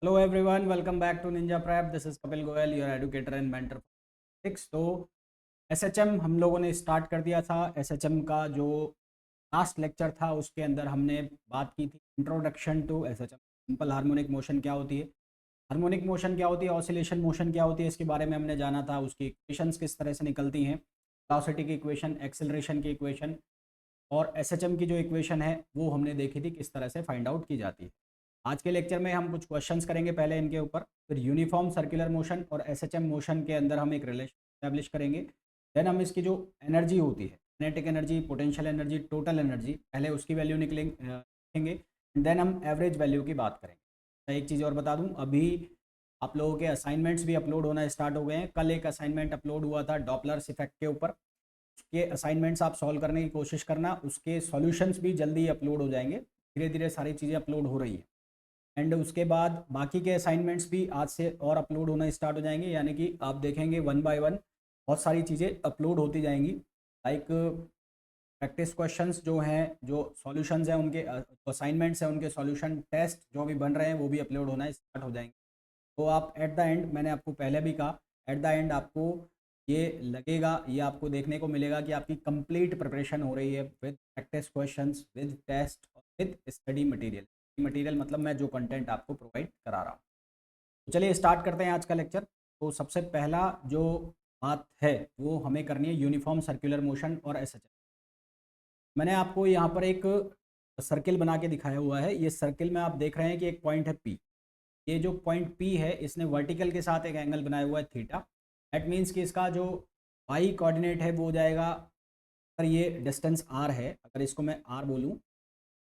Hello everyone, welcome back to Ninja Prep. This is Kapil Goyal, your educator and mentor for physics. तो SHM हम लोगों ने start कर दिया था। एसएचएम का जो लास्ट लेक्चर था उसके अंदर हमने बात की थी introduction to SHM. Simple harmonic motion क्या होती है, हार्मोनिक मोशन क्या होती है, ऑसिलेशन मोशन क्या होती है, इसके बारे में हमने जाना था। उसकी इक्वेशंस किस तरह से निकलती हैं, वेलोसिटी की इक्वेशन, एक्सेलरेशन की इक्वेशन, और एसएचएम की जो इक्वेशन है वो हमने देखी थी किस तरह से फाइंड आउट की जाती है। आज के लेक्चर में हम कुछ क्वेश्चंस करेंगे पहले इनके ऊपर, फिर यूनिफॉर्म सर्कुलर मोशन और एसएचएम मोशन के अंदर हम एक रिलेशन स्टैब्लिश करेंगे। देन हम इसकी जो एनर्जी होती है, kinetic energy, potential energy, total energy, पहले उसकी वैल्यू निकलेंगे। देन हम एवरेज वैल्यू की बात करेंगे। तो एक चीज़ और बता दूं, अभी आप लोगों के असाइनमेंट्स भी अपलोड होना स्टार्ट हो गए हैं। कल एक असाइनमेंट अपलोड हुआ था डॉपलर्स इफेक्ट के ऊपर, उसके असाइनमेंट्स आप सॉल्व करने की कोशिश करना। उसके सॉल्यूशंस भी जल्दी अपलोड हो जाएंगे, धीरे धीरे सारी चीज़ें अपलोड हो रही हैं। एंड उसके बाद बाकी के असाइनमेंट्स भी आज से और अपलोड होना स्टार्ट हो जाएंगे, यानी कि आप देखेंगे वन बाय वन बहुत सारी चीज़ें अपलोड होती जाएंगी। लाइक प्रैक्टिस क्वेश्चंस जो हैं, जो सॉल्यूशंस हैं उनके, असाइनमेंट्स हैं उनके सॉल्यूशन, टेस्ट जो भी बन रहे हैं वो भी अपलोड होना स्टार्ट हो जाएंगे। तो आप एट द एंड, मैंने आपको पहले भी कहा, एट द एंड आपको ये लगेगा, ये आपको देखने को मिलेगा कि आपकी कंप्लीट प्रिपरेशन हो रही है with practice questions, with test, with study material. Material मतलब मैं जो कंटेंट आपको प्रोवाइड करा रहा हूँ। तो चलिए स्टार्ट करते हैं आज का लेक्चर। तो सबसे पहला जो बात है वो हमें करनी है यूनिफॉर्म सर्कुलर मोशन और एसएचएम। मैंने आपको यहाँ पर एक सर्किल बना के दिखाया हुआ है। ये सर्किल में आप देख रहे हैं कि एक पॉइंट है पी। ये जो पॉइंट पी है इसने वर्टिकल के साथ एक एंगल बनाया हुआ है थीटा। दैट मीन्स कि इसका जो वाई कोऑर्डिनेट है वो हो जाएगा, अगर ये डिस्टेंस आर है, अगर इसको मैं आर बोलूँ,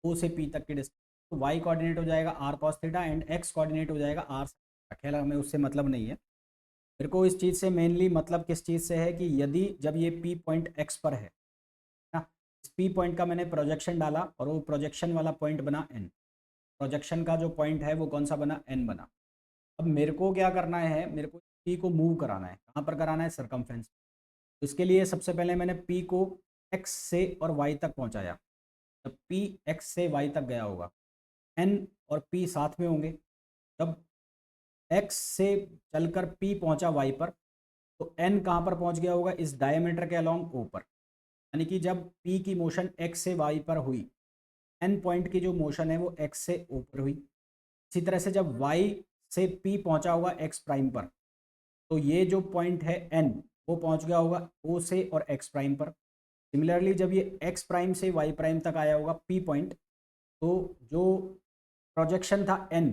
ओ से पी तक की डिस्टेंस, तो वाई कोऑर्डिनेट हो जाएगा r cos theta and x coordinate हो जाएगा आर। खेल हमें उससे मतलब नहीं है। मेरे को इस चीज़ से मेनली मतलब किस चीज़ से है कि यदि जब ये पी पॉइंट एक्स पर है ना, इस पी पॉइंट का मैंने प्रोजेक्शन डाला और वो प्रोजेक्शन वाला पॉइंट बना एन। प्रोजेक्शन का जो पॉइंट है वो कौन सा बना, एन बना। अब मेरे को क्या करना है, मेरे को पी को मूव कराना है। कहाँ पर कराना है, सरकमफ्रेंस। तो इसके लिए सबसे पहले मैंने पी को एक्स से और वाई तक पहुँचाया। जब पी एक्स से वाई तक गया होगा, एन और पी साथ में होंगे। जब एक्स से चलकर पी पहुंचा वाई पर, तो एन कहाँ पर पहुंच गया होगा, इस डायमीटर के अलोंग ओ पर। यानी कि जब पी की मोशन एक्स से वाई पर हुई, एन पॉइंट की जो मोशन है वो एक्स से ओ पर हुई। इसी तरह से जब वाई से पी पहुंचा होगा एक्स प्राइम पर, तो ये जो पॉइंट है एन, वो पहुंच गया होगा ओ से और एक्स प्राइम पर। सिमिलरली जब ये एक्स प्राइम से वाई प्राइम तक आया होगा पी पॉइंट, तो जो प्रोजेक्शन था एन,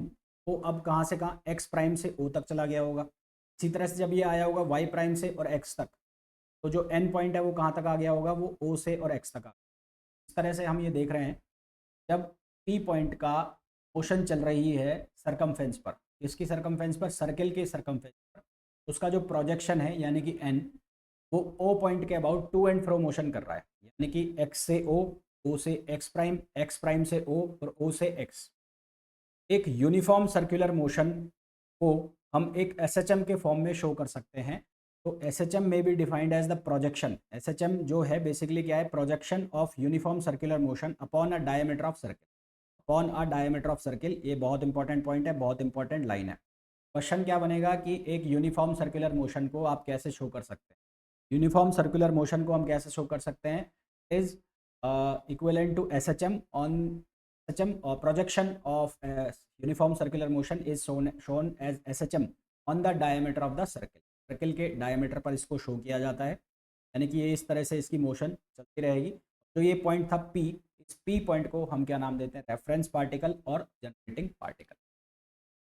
वो अब कहाँ से कहाँ, एक्स प्राइम से ओ तक चला गया होगा। इसी तरह से जब ये आया होगा वाई प्राइम से और एक्स तक, तो जो एन पॉइंट है वो कहाँ तक आ गया होगा, वो ओ से और एक्स तक आ। इस तरह से हम ये देख रहे हैं, जब पी पॉइंट का मोशन चल रही है सरकमफेरेंस पर, इसकी सरकमफेरेंस पर, सर्किल के सरकमफेरेंस पर, उसका जो प्रोजेक्शन है यानी कि एन, वो ओ पॉइंट के about to and fro motion कर रहा है। यानी कि एक्स से ओ से एक्स प्राइम से ओ और ओ से एक्स। एक यूनिफॉर्म सर्कुलर मोशन को हम एक एसएचएम के फॉर्म में शो कर सकते हैं। तो एसएचएम में be defined as the projection. SHM जो है बेसिकली क्या है, projection of uniform circular motion upon a diameter of circle. Upon a diameter of circle, ये बहुत इंपॉर्टेंट पॉइंट है, बहुत इंपॉर्टेंट लाइन है। क्वेश्चन क्या बनेगा कि एक यूनिफॉर्म सर्कुलर मोशन को आप कैसे शो कर सकते हैं। यूनिफॉर्म सर्कुलर मोशन को हम कैसे शो कर सकते हैं, is equivalent to SHM on SHM, और projection of uniform circular motion is shown as SHM on the diameter of the circle. Circle के डायमीटर पर इसको शो किया जाता है। यानी कि ये इस तरह से इसकी मोशन चलती रहेगी। तो ये पॉइंट था पी, इस पी पॉइंट को हम क्या नाम देते हैं, रेफरेंस पार्टिकल और जनरेटिंग पार्टिकल।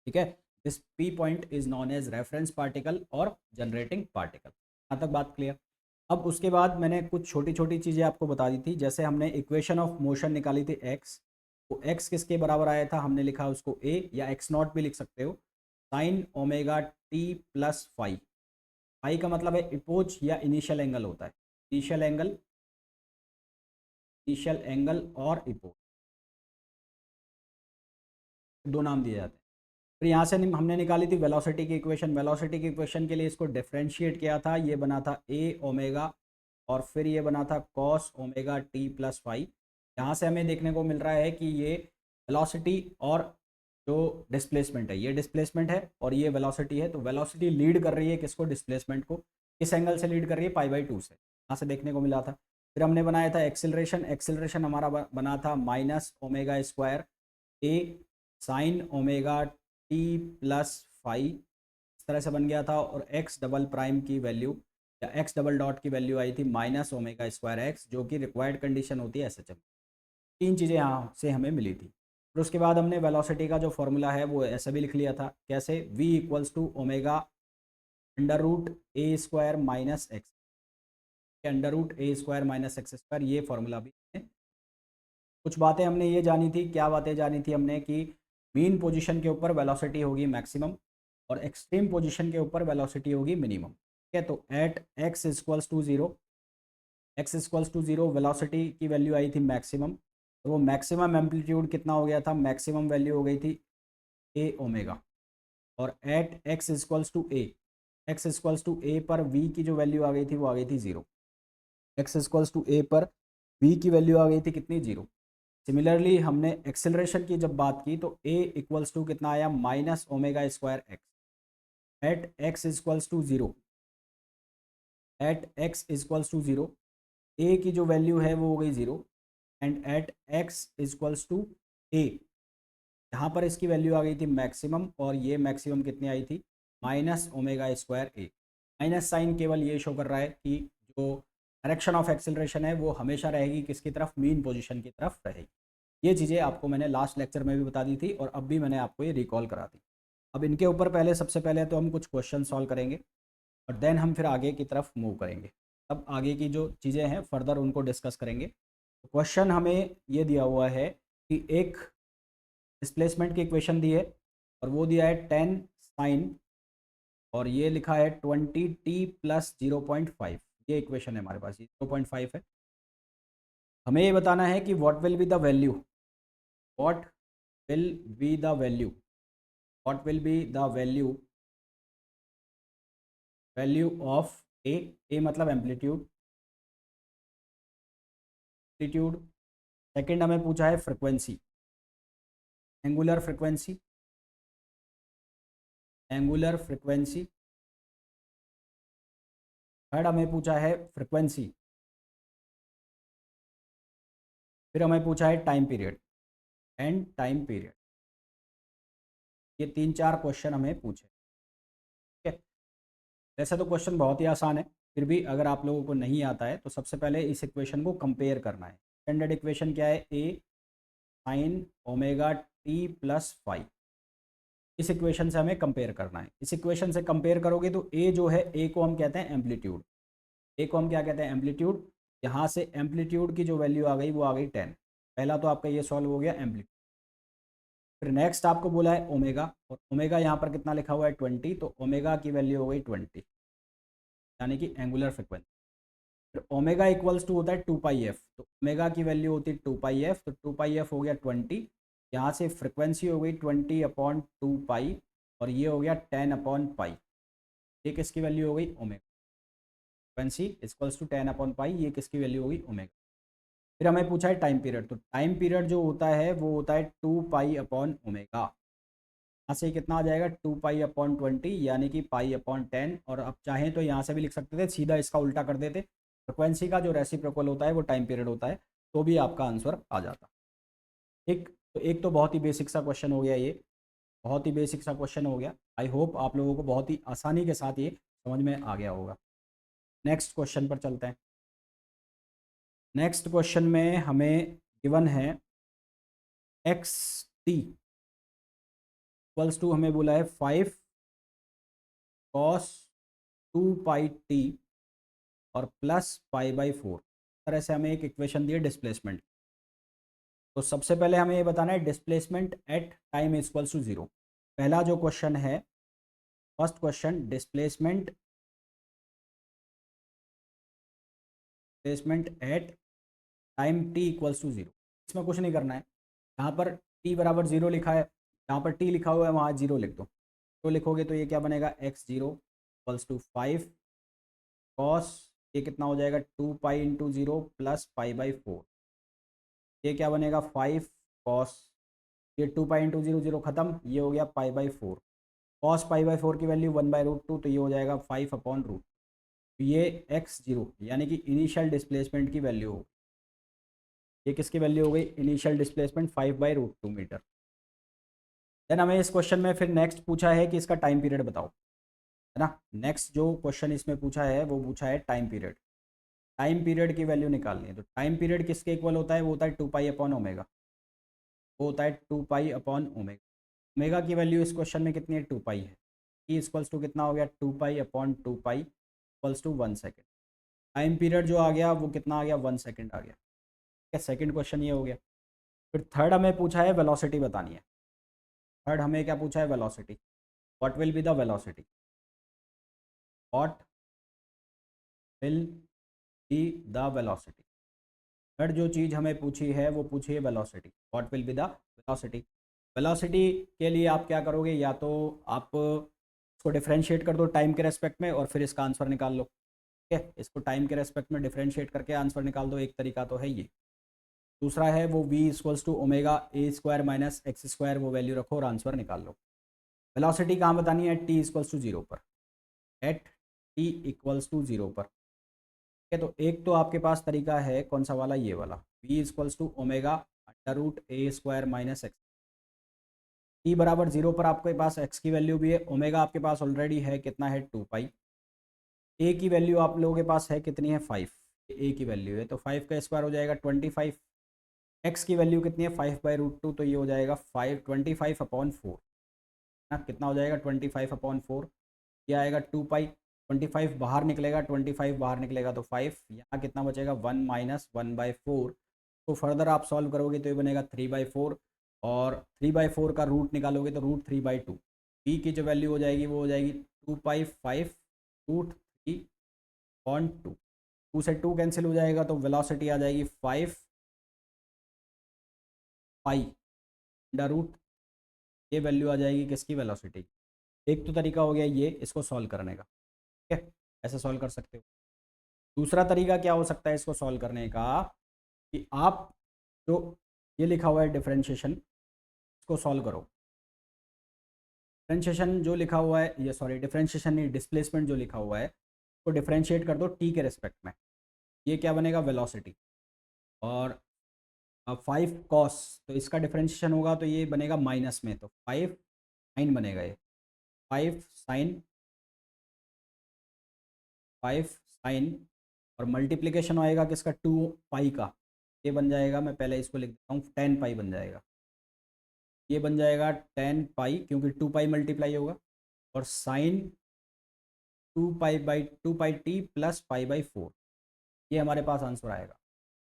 ठीक है, this P point is known as reference particle और जनरेटिंग पार्टिकल। यहाँ तक बात क्लियर। अब उसके बाद मैंने कुछ छोटी छोटी चीज़ें आपको बता दी थी। जैसे हमने इक्वेशन ऑफ मोशन निकाली थी एक्स, तो एक्स किसके बराबर आया था, हमने लिखा उसको ए, या एक्स नॉट भी लिख सकते हो, sine omega t plus phi. Phi का मतलब है इपोज या इनिशियल एंगल होता है। इनिशियल एंगल, इनिशियल एंगल और इपोज, दो नाम दिए जाते हैं। फिर यहाँ से हमने निकाली थी वेलोसिटी की इक्वेशन। वेलोसिटी की इक्वेशन के लिए इसको डिफरेंशिएट किया था, ये बना था ए ओमेगा, और फिर ये बना था cos omega t plus phi. यहाँ से हमें देखने को मिल रहा है कि ये वेलोसिटी और जो डिस्प्लेसमेंट है, ये डिस्प्लेसमेंट है और ये वेलोसिटी है, तो वेलोसिटी लीड कर रही है किसको, डिस्प्लेसमेंट को। किस एंगल से लीड कर रही है, π/2 से, यहाँ से देखने को मिला था। फिर हमने बनाया था एक्सेलरेशन, एक्सेलरेशन हमारा बना था -ω² a sine omega t plus phi, इस तरह से बन गया था। और एक्स डबल प्राइम की वैल्यू या एक्स डबल डॉट की वैल्यू आई थी -ω²x, जो कि रिक्वायर्ड कंडीशन होती है एसएचएम। तीन चीज़ें यहाँ से हमें मिली थी। फिर उसके बाद हमने वेलोसिटी का जो फॉर्मूला है वो ऐसे भी लिख लिया था, कैसे, v equals to omega √a² - x, √a² - x², ये फॉर्मूला भी है। कुछ बातें हमने ये जानी थी, क्या बातें जानी थी हमने, कि मीन पोजीशन के ऊपर वेलोसिटी होगी मैक्सिमम और एक्सट्रीम पोजीशन के ऊपर वेलोसिटी होगी मिनिमम। ठीक है, तो at x equals to 0, x equals to 0 velocity की वैल्यू आई थी मैक्सिमम, तो वो मैक्सिमम एम्पलीट्यूड कितना हो गया था, मैक्सिमम वैल्यू हो गई थी a ओमेगा। और at x equals to a, x equals to a पर v की जो वैल्यू आ गई थी वो आ गई थी 0। x इक्वल्स टू a पर v की वैल्यू आ गई थी कितनी, 0। सिमिलरली हमने एक्सेलरेशन की जब बात की तो a इक्वल्स टू कितना आया, -ω²x। At x equals to 0, at x equals to 0 a की जो वैल्यू है वो हो गई 0, and at x equals to a, यहाँ पर इसकी वैल्यू आ गई थी मैक्सिमम, और ये मैक्सिमम कितनी आई थी, -ω²a। माइनस साइन केवल ये शो कर रहा है कि जो डायरेक्शन ऑफ एक्सेलरेशन है वो हमेशा रहेगी किसकी तरफ, मीन पोजीशन की तरफ रहेगी। ये चीज़ें आपको मैंने लास्ट लेक्चर में भी बता दी थी और अब भी मैंने आपको ये रिकॉल करा दी। अब इनके ऊपर पहले, सबसे पहले तो हम कुछ क्वेश्चन सॉल्व करेंगे और देन हम फिर आगे की तरफ मूव करेंगे। तब आगे की जो चीज़ें हैं फर्दर उनको डिस्कस करेंगे। तो क्वेश्चन हमें ये दिया हुआ है कि एक डिस्प्लेसमेंट की इक्वेशन दी है और वो दिया है 10 साइन और ये लिखा है 20t प्लस 0.5, ये इक्वेशन है हमारे पास, 0.5 है। हमें ये बताना है कि what will be the value, what will be the value, what will be the value, value of a मतलब एम्पलीट्यूड, एम्पलीट्यूड। सेकंड हमें पूछा है frequency, angular frequency, angular frequency. Third हमें पूछा है फ्रिक्वेंसी, फिर हमें पूछा है time period and time period. ये 3-4 क्वेश्चन हमें पूछे। ठीक है, वैसे तो क्वेश्चन बहुत ही आसान है, फिर भी अगर आप लोगों को नहीं आता है तो सबसे पहले इस इक्वेशन को कंपेयर करना है। स्टैंडर्ड इक्वेशन क्या है, a sine omega t plus five. इस इक्वेशन से हमें कंपेयर करना है। इस इक्वेशन से कंपेयर करोगे तो a जो है, a को हम कहते हैं एम्पलीट्यूड, a को हम क्या कहते हैं, एम्पलीट्यूड। यहाँ से एम्पलीट्यूड की जो वैल्यू आ गई वो आ गई 10। पहला तो आपका ये सॉल्व हो गया एम्पलीट्यूड। फिर नेक्स्ट आपको बोला है ओमेगा, और ओमेगा यहाँ पर कितना लिखा हुआ है 20, तो ओमेगा की वैल्यू हो गई 20, यानी कि एंगुलर फ्रिक्वेंसी। फिर ओमेगा इक्वल्स टू होता है 2πf, तो ओमेगा की वैल्यू होती है 2πf, तो 2πf हो गया 20। यहाँ से फ्रिक्वेंसी हो गई 20/2π और ये हो गया 10/π। ये किसकी वैल्यू हो गई, ओमेगा। फ्रिक्वेंसी इक्वल्स टू 10/π, ये किसकी वैल्यू होगी, ओमेगा। फिर हमें पूछा है टाइम पीरियड, तो टाइम पीरियड जो होता है वो होता है 2π/ओमेगा। यहाँ से कितना आ जाएगा 2π/20, यानी कि π/10। और अब चाहें तो यहाँ से भी लिख सकते थे, सीधा इसका उल्टा कर देते, फ्रिक्वेंसी का जो रेसिप्रोकल होता है वो टाइम पीरियड होता है, तो भी आपका आंसर आ जाता। ठीक, तो एक तो बहुत ही बेसिक सा क्वेश्चन हो गया, ये बहुत ही बेसिक सा क्वेश्चन हो गया। आई होप आप लोगों को बहुत ही आसानी के साथ ये समझ में आ गया होगा। नेक्स्ट क्वेश्चन पर चलते हैं। नेक्स्ट क्वेश्चन में हमें गिवन है एक्स टी इक्वल्स टू, हमें बोला है 5 cos 2πt और प्लस π/4। तरह से हमें एक इक्वेशन दी है डिस्प्लेसमेंट। तो सबसे पहले हमें ये बताना है displacement at time equals to 0। पहला जो क्वेश्चन है, first question, displacement at time t equals to 0। इसमें कुछ नहीं करना है, यहाँ पर t बराबर 0 लिखा है, यहाँ पर t लिखा हुआ है, वहाँ 0 लिख दो। तो लिखोगे तो ये क्या बनेगा, x0 इक्वल्स टू 5 कॉस, ये कितना हो जाएगा 2π इंटू 0 प्लस π/4। ये क्या बनेगा 5 कॉस ये 2 पाई इंटू 0 0 खत्म, ये हो गया पाई/4। कॉस पाई/4 की वैल्यू 1/√2, तो ये हो जाएगा 5/√। ये x0 यानी कि इनिशियल डिस्प्लेसमेंट की वैल्यू हो, ये किसकी वैल्यू हो गई, इनिशियल डिस्प्लेसमेंट 5/√2 मीटर। देन हमें इस क्वेश्चन में फिर नेक्स्ट पूछा है कि इसका टाइम पीरियड बताओ, है ना। नेक्स्ट जो क्वेश्चन इसमें पूछा है वो पूछा है टाइम पीरियड। टाइम पीरियड की वैल्यू निकालनी है, तो टाइम पीरियड किसके इक्वल होता है, वो होता है 2 पाई/ओमेगा, वो होता है 2 पाई/ओमेगा। ओमेगा की वैल्यू इस क्वेश्चन में कितनी है, 2 पाई है। ई इक्वल्स टू कितना हो गया, 2 पाई/2 pi equals to 1 second. Time period जो आ गया वो कितना आ गया, 1 सेकेंड आ गया। ठीक है, सेकेंड क्वेश्चन ये हो गया। फिर थर्ड हमें पूछा है वेलोसिटी बतानी है। थर्ड हमें क्या पूछा है, velocity. What will be the velocity, what will be the velocity. Third जो चीज़ हमें पूछी है वो पूछी है velocity, what will be the velocity. Velocity के लिए आप क्या करोगे, या तो आप इसको डिफरेंशिएट कर दो टाइम के रेस्पेक्ट में और फिर इसका आंसर निकाल लो। ठीक है, इसको टाइम के रेस्पेक्ट में डिफरेंशिएट करके आंसर निकाल दो, एक तरीका तो है ये। दूसरा है वो v equals to omega a square minus x square, वो वैल्यू रखो और आंसर निकाल लो। वेलोसिटी कहाँ बतानी है, t इक्वल्स टू 0 पर, एट t इक्वल्स टू 0 पर। ठीक है, तो एक तो आपके पास तरीका है कौन सा वाला, ये वाला, v equals to omega √a² minus x. T बराबर 0 पर आपके पास x की वैल्यू भी है, ओमेगा आपके पास ऑलरेडी है, कितना है 2 पाई। a की वैल्यू आप लोगों के पास है कितनी है, 5। a की वैल्यू है तो 5 का स्क्वायर हो जाएगा 25। x की वैल्यू कितनी है, 5/√2, तो ये हो जाएगा 25/4 ना, कितना हो जाएगा 25/4। ये आएगा 2 पाई, 25 बाहर निकलेगा, 25 बाहर निकलेगा तो 5, यहाँ कितना बचेगा 1 माइनस 1/4। तो फर्दर आप सॉल्व करोगे तो ये बनेगा 3/4, और 3/4 का रूट निकालोगे तो √3/2। बी की जो वैल्यू हो जाएगी वो हो जाएगी 2 पाई 5√3/2। 2 से 2 कैंसिल हो जाएगा तो वेलोसिटी आ जाएगी 5 पाई √, ये वैल्यू आ जाएगी किसकी, वेलोसिटी। एक तो तरीका हो गया ये इसको सॉल्व करने का। ठीक है, ऐसे सॉल्व कर सकते हो। दूसरा तरीका क्या हो सकता है इसको सॉल्व करने का, कि आप जो ये लिखा हुआ है डिफरेंशिएशन, इसको सॉल्व करो। डिफरेंशिएशन जो लिखा हुआ है, ये सॉरी डिफरेंशिएशन नहीं, डिस्प्लेसमेंट जो लिखा हुआ है तो डिफरेंशिएट कर दो टी के रेस्पेक्ट में। ये क्या बनेगा, वेलोसिटी। और 5 कॉस, तो इसका डिफरेंशिएशन होगा तो ये बनेगा माइनस में, तो 5 साइन बनेगा ये, 5 साइन, 5 साइन, और मल्टीप्लिकेशन आएगा किसका, 2 पाई का। ये बन जाएगा, मैं पहले इसको लिख देता हूँ, 10 पाई बन जाएगा। ये बन जाएगा 10 पाई, क्योंकि 2 पाई मल्टीप्लाई होगा, और साइन 2 पाई/2 पाई t प्लस पाई/4। ये हमारे पास आंसर आएगा।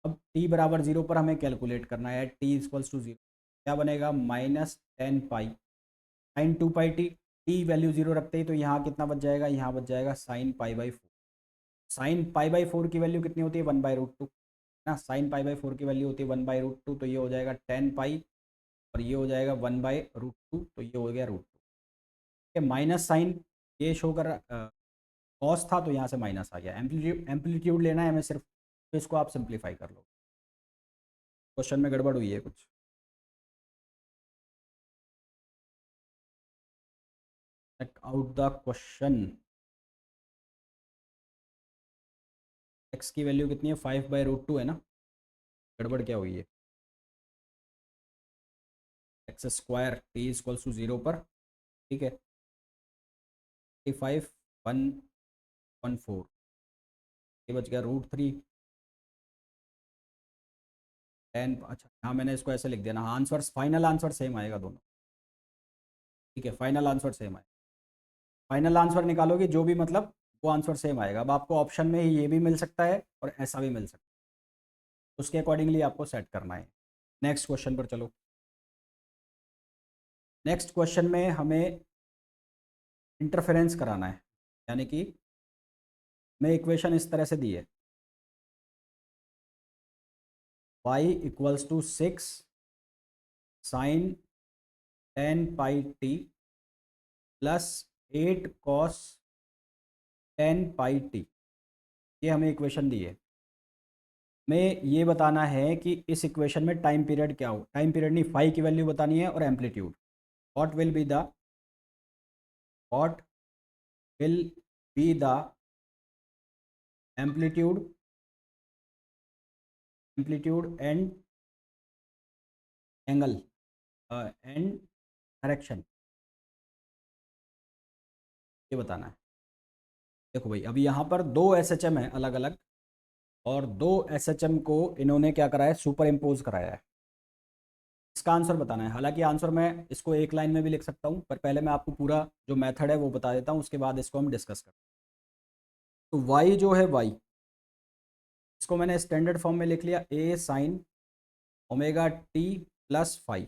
अब t बराबर 0 पर हमें कैलकुलेट करना है, t इक्वल्स टू 0 क्या बनेगा, -10 पाई साइन 2 पाई t वैल्यू 0 रखते ही तो यहाँ कितना बच जाएगा, यहाँ बच जाएगा साइन पाई/4। साइन पाई/4 की वैल्यू कितनी होती है, 1/√2 ना, साइन पाई/4 की वैल्यू होती है 1/√2, तो ये हो जाएगा 10 पाई, और ये हो जाएगा 1/√2, तो ये हो गया √2। ठीक है, माइनस साइन ये शो कर कॉस था तो यहाँ से माइनस आ गया। एम्पलीट्यूड लेना है हमें सिर्फ, तो इसको आप सिंप्लीफाई कर लो। क्वेश्चन में गड़बड़ हुई है कुछ, check out the question. X की वैल्यू कितनी है, 5/√2 है ना, गड़बड़ क्या हुई है, x square t equals to 0 पर। ठीक है, 5/114, ये बच गया √3 10। अच्छा हाँ, मैंने इसको ऐसे लिख दिया ना, आंसर फाइनल आंसर सेम आएगा दोनों। ठीक है, फाइनल आंसर सेम आएगा, फाइनल आंसर निकालोगे जो भी, मतलब वो आंसर सेम आएगा। अब आपको ऑप्शन में ये भी मिल सकता है और ऐसा भी मिल सकता है, उसके अकॉर्डिंगली आपको सेट करना है। नेक्स्ट क्वेश्चन पर चलो। नेक्स्ट क्वेश्चन में हमें इंटरफेरेंस कराना है, यानी कि मैं इक्वेशन इस तरह से दी है, y equals to 6 sine 10 pi t plus 8 cos 10 pi t, ये हमें इक्वेशन दी है। हमें ये बताना है कि इस इक्वेशन में टाइम पीरियड क्या हो, टाइम पीरियड नहीं, फाई की वैल्यू बतानी है और amplitude. What will be the what will be the amplitude and angle and direction, ये बताना है। देखो भाई, अभी यहाँ पर दो एसएचएम है अलग अलग, और दो एसएचएम को इन्होंने क्या कराया है, सुपर इम्पोज कराया है। इसका आंसर बताना है। हालांकि आंसर मैं इसको एक लाइन में भी लिख सकता हूँ, पर पहले मैं आपको पूरा जो मेथड है वो बता देता हूँ, उसके बाद इसको हम डिस्कस करते हैं। तो y जो है y, इसको मैंने स्टैंडर्ड फॉर्म में लिख लिया, a sine omega t plus five,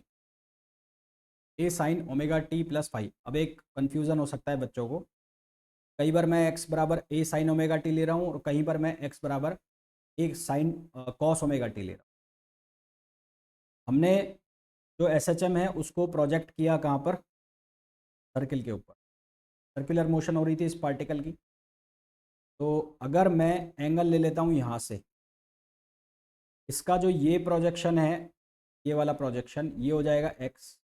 a sine omega t plus five. अब एक कन्फ्यूज़न हो सकता है बच्चों को, कई बार मैं x बराबर a साइन ओमेगा टी ले रहा हूँ और कहीं पर मैं x बराबर एक साइन कॉस ओमेगा टी ले रहा हूँ। हमने जो एसएचएम है उसको प्रोजेक्ट किया कहाँ पर, सर्किल के ऊपर, सर्कुलर मोशन हो रही थी इस पार्टिकल की। तो अगर मैं एंगल ले लेता हूँ यहाँ से, इसका जो ये प्रोजेक्शन है, ये वाला प्रोजेक्शन, ये हो जाएगा x,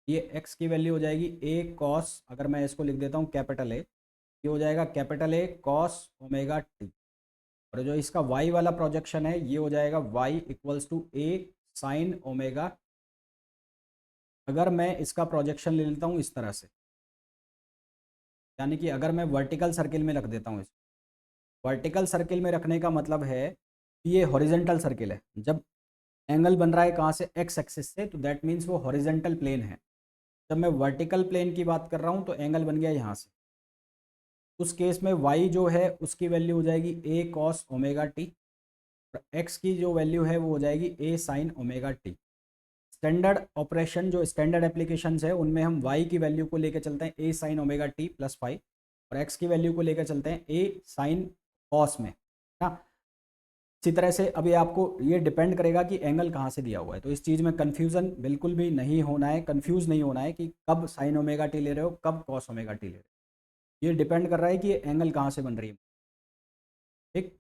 ये x की वैल्यू हो जाएगी a कॉस, अगर मैं इसको लिख देता हूँ कैपिटल A, ये हो जाएगा capital A cos omega t. और जो इसका y वाला प्रोजेक्शन है ये हो जाएगा y equals to a sine omega. अगर मैं इसका प्रोजेक्शन ले लेता हूँ इस तरह से, यानी कि अगर मैं वर्टिकल सर्किल में रख देता हूँ इसको, वर्टिकल सर्किल में रखने का मतलब है कि ये हॉरिजेंटल सर्किल है। जब एंगल बन रहा है कहाँ से, एक्स एक्सिस से, तो दैट मीन्स वो हॉरिजेंटल प्लेन है। जब मैं वर्टिकल प्लेन की बात कर रहा हूँ तो एंगल बन गया यहाँ से। उस केस में y जो है उसकी वैल्यू हो जाएगी a कॉस ओमेगा टी, और x की जो वैल्यू है वो हो जाएगी a sine omega T. Standard operation, जो स्टैंडर्ड एप्लीकेशंस है उनमें हम y की वैल्यू को लेकर चलते हैं a sine omega t plus five, और x की वैल्यू को लेकर चलते हैं a साइन कॉस में ना। इसी तरह से अभी आपको ये डिपेंड करेगा कि एंगल कहाँ से दिया हुआ है, तो इस चीज़ में कन्फ्यूज़न बिल्कुल भी नहीं होना है, कन्फ्यूज़ नहीं होना है कि कब साइन ओमेगा टी ले रहे हो कब कॉस ओमेगा टी ले रहे हो। ये डिपेंड कर रहा है कि ये एंगल कहाँ से बन रही है। ठीक,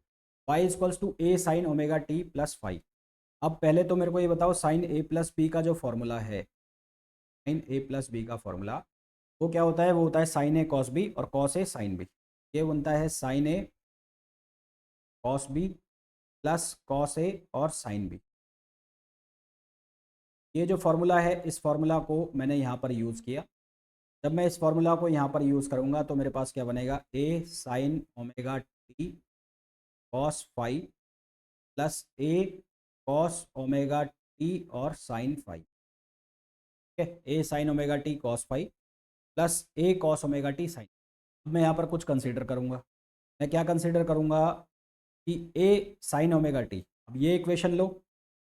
y equals to a sine omega t plus five. अब पहले तो मेरे को ये बताओ, साइन a प्लस बी का जो फॉर्मूला है, साइन a प्लस बी का फॉर्मूला वो क्या होता है, वो होता है साइन a कॉस बी और कॉस a साइन बी। ये बनता है sine a cos b plus cos a और साइन बी। ये जो फॉर्मूला है इस फॉर्मूला को मैंने यहाँ पर यूज़ किया। जब मैं इस फॉर्मूला को यहाँ पर यूज़ करूँगा तो मेरे पास क्या बनेगा, a sine omega t cos five plus a cos omega t और साइन फाइव। ठीक है, a sine omega t cos five plus a cos omega t sine. अब मैं यहाँ पर कुछ कंसीडर करूँगा। मैं क्या कंसीडर करूँगा कि a साइन ओमेगा टी, अब ये इक्वेशन लो,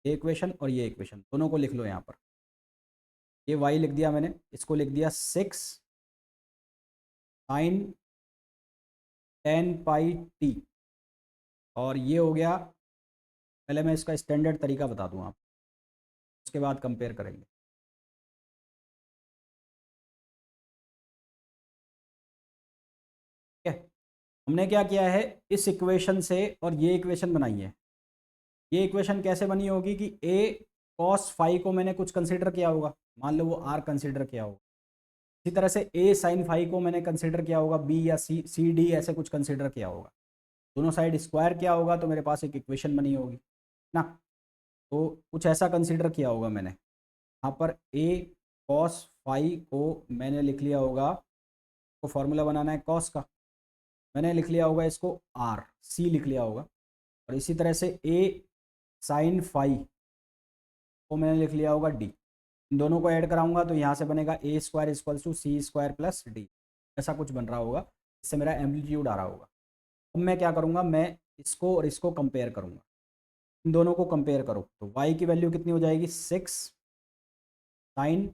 ये इक्वेशन और ये इक्वेशन दोनों को लिख लो यहाँ पर। ये y लिख दिया मैंने, इसको लिख दिया 6 साइन 10 पाई टी, और ये हो गया, पहले मैं इसका स्टैंडर्ड तरीका बता दूँ आप, उसके बाद कंपेयर करेंगे। ठीक है, हमने क्या किया है, इस इक्वेशन से और ये इक्वेशन बनाई है। ये इक्वेशन कैसे बनी होगी कि a कॉस फाइव को मैंने कुछ कंसीडर किया होगा, मान लो वो r कंसीडर किया होगा। इसी तरह से a साइन फाइव को मैंने कंसीडर किया होगा, b या सी डी ऐसे कुछ कंसीडर किया होगा। दोनों साइड स्क्वायर किया होगा तो मेरे पास एक इक्वेशन बनी होगी ना। तो कुछ ऐसा कंसीडर किया होगा मैंने। यहाँ पर a कॉस फाइव को मैंने लिख लिया होगा, तो फॉर्मूला बनाना है कॉस का, मैंने लिख लिया होगा इसको r, c लिख लिया होगा। और इसी तरह से a साइन फाइव को मैंने लिख लिया होगा d। इन दोनों को ऐड कराऊंगा तो यहाँ से बनेगा a square equals to c square plus d, ऐसा कुछ बन रहा होगा, इससे मेरा एम्पलीट्यूड आ रहा होगा। अब मैं क्या करूँगा, मैं इसको और इसको कंपेयर करूँगा, इन दोनों को कंपेयर करो तो y की वैल्यू कितनी हो जाएगी, 6 साइन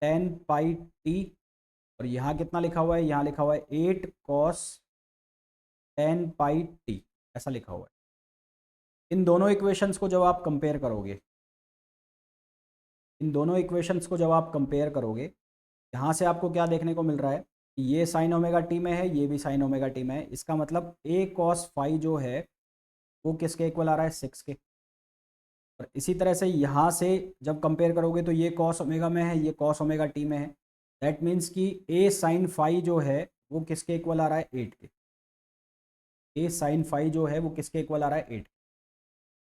10 पाई टी, और यहाँ कितना लिखा हुआ है, यहाँ लिखा हुआ है 8 कॉस 10 पाई टी, ऐसा लिखा हुआ है। इन दोनों इक्वेशंस को जब आप कंपेयर करोगे, इन दोनों इक्वेशंस को जब आप कंपेयर करोगे, यहाँ से आपको क्या देखने को मिल रहा है, ये साइन ओमेगा टी में है, ये भी साइन ओमेगा टी में है। इसका मतलब a कॉस फाइव जो है वो किसके इक्वल आ रहा है, 6 के। और इसी तरह से यहाँ से जब कंपेयर करोगे तो ये कॉस ओमेगा में है, ये कॉस ओमेगा टी में है। दैट मीन्स कि ए साइन फाई जो है वो किसके इक्वल आ रहा है, 8 के। ए साइन फाई जो है वो किसके इक्वल आ रहा है, 8।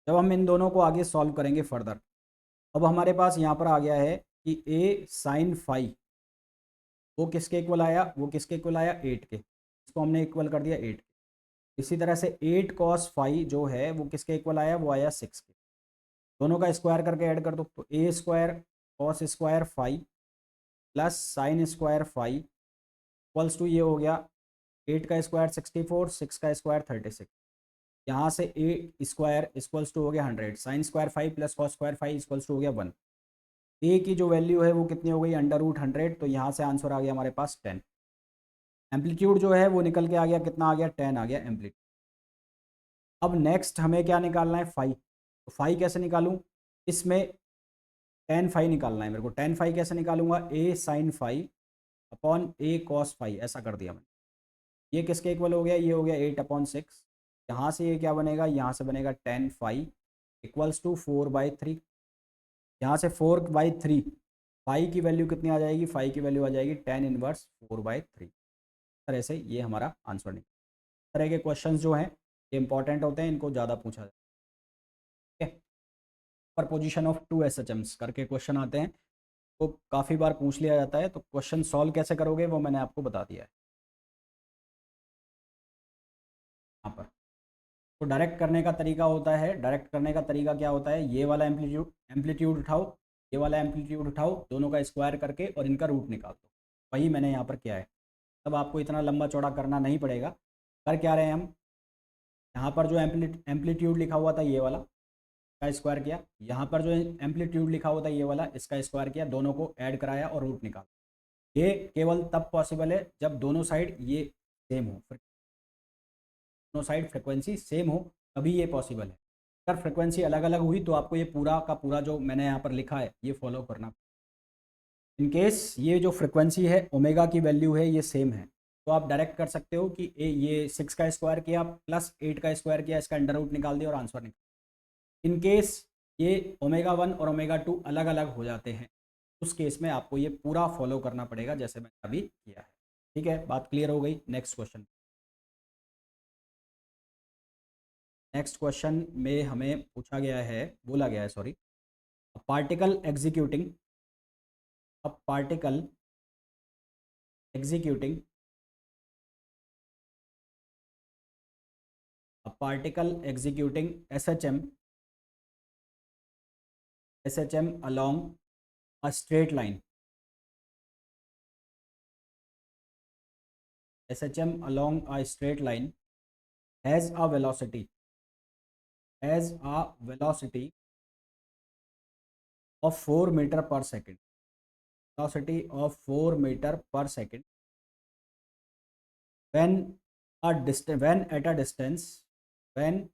जब हम इन दोनों को आगे सॉल्व करेंगे फर्दर, अब हमारे पास यहाँ पर आ गया है कि ए साइन फाई वो किसके इक्वल आया, वो किसके इक्वल आया, 8 के। इसको हमने इक्वल कर दिया 8 के। इसी तरह से 8 कॉस फाई जो है वो किसके इक्वल आया, वो आया 6 के। दोनों का स्क्वायर करके ऐड कर दो, तो a square cos square phi plus sine square phi equals to ये हो गया 8 का स्क्वायर 64, 6 का स्क्वायर 36। यहाँ से ए स्क्वायर इक्वल्स टू हो गया 100, sine square five plus cos square five equals to हो गया 1। ए की जो वैल्यू है वो कितनी हो गई, √100। तो यहाँ से आंसर आ गया हमारे पास 10। एम्पलीट्यूड जो है वो निकल के आ गया, कितना आ गया, 10 आ गया एम्पलीट्यूड। अब नेक्स्ट हमें क्या निकालना है, फाई। तो फाई कैसे निकालूं, इसमें टेन फाई निकालना है मेरे को। टेन फाई कैसे निकालूंगा, ए साइन फाई अपॉन ए कॉस फाई, ऐसा कर दिया मैंने। ये किसके इक्वल हो गया, ये हो गया 8/6। यहाँ से ये क्या बनेगा, यहाँ से बनेगा टेन फाई इक्वल्स टू 4/3। यहाँ से 4/3, फाई की वैल्यू कितनी आ जाएगी, फाई की वैल्यू आ जाएगी 10 इनवर्स 4/3। तरह से ये हमारा आंसर नहीं। तरह के क्वेश्चंस जो हैं ये इंपॉर्टेंट होते हैं, इनको ज़्यादा पूछा जाता है। पर पोजीशन ऑफ 2 SHMs करके क्वेश्चन आते हैं, तो काफ़ी बार पूछ लिया जाता है। तो क्वेश्चन सॉल्व कैसे करोगे वो मैंने आपको बता दिया है यहाँ पर। तो डायरेक्ट करने का तरीका होता है, डायरेक्ट करने का तरीका क्या होता है, ये वाला एम्पलीट्यूड एम्पलीट्यूड उठाओ, ये वाला एम्पलीट्यूड उठाओ, दोनों का स्क्वायर करके और इनका रूट निकाल दो। वही मैंने यहाँ पर किया है। तब आपको इतना लंबा चौड़ा करना नहीं पड़ेगा। कर क्या रहे हैं हम, यहाँ पर जो एम्पलीट्यूड लिखा हुआ था ये वाला, का स्क्वायर किया। यहाँ पर जो एम्पलीट्यूड लिखा हुआ था ये वाला, इसका स्क्वायर किया। दोनों को ऐड कराया और रूट निकाला। ये केवल तब पॉसिबल है जब दोनों साइड ये सेम हो, दोनों साइड फ्रिक्वेंसी सेम हो, तभी ये पॉसिबल है। अगर फ्रिक्वेंसी अलग अलग हुई तो आपको ये पूरा का पूरा जो मैंने यहाँ पर लिखा है ये फॉलो करना। इन केस ये जो फ्रिक्वेंसी है ओमेगा की वैल्यू है ये सेम है, तो आप डायरेक्ट कर सकते हो कि ये 6 का स्क्वायर किया प्लस 8 का स्क्वायर किया, इसका अंडर रूट निकाल दिया और आंसर निकाल। इन केस ये ω1 और ω2 अलग अलग हो जाते हैं, उस केस में आपको ये पूरा फॉलो करना पड़ेगा जैसे मैंने अभी किया है। ठीक है, बात क्लियर हो गई। Next question. नेक्स्ट क्वेश्चन में हमें पूछा गया है, बोला गया है sorry, particle executing a particle executing a particle executing SHM along a straight line, SHM along a straight line has a velocity of 4 meter per second, velocity of 4 meter per second when when at a distance when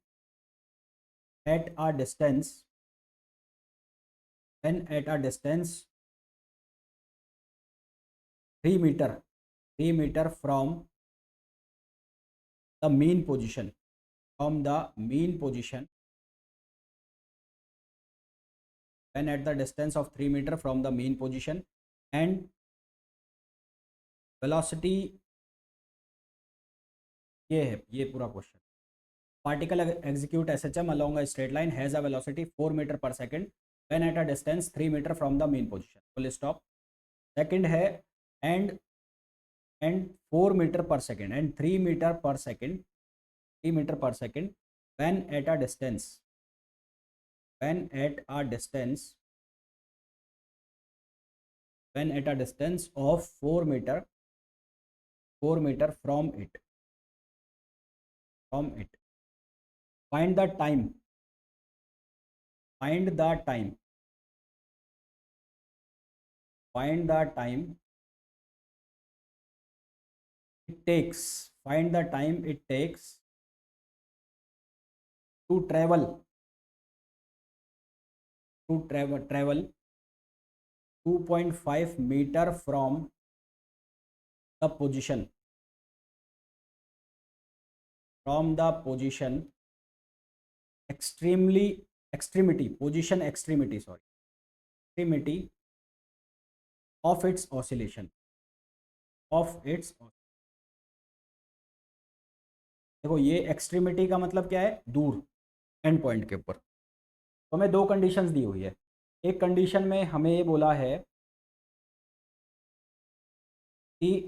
at a distance when at a distance 3 meter 3 meter from the mean position, from the mean position, when at the distance of 3 meter from the mean position and velocity, ये है ये पूरा question. Particle execute SHM along a straight line has a velocity 4 meter per second when at a distance 3 meter from the mean position, full stop। Second है and 4 meter per second and 3 meter per second, 3 meter per second when at a distance when at a distance of 4 meter from it, find the time find the time it takes find the time it takes to travel 2.5 meter from the position extremely, extremity, position extremity, sorry, extremity of its oscillation, of its, देखो ये extremity का मतलब क्या है, दूर, and point के ऊपर। तो हमें दो कंडीशंस दी हुई है। एक कंडीशन में हमें ये बोला है कि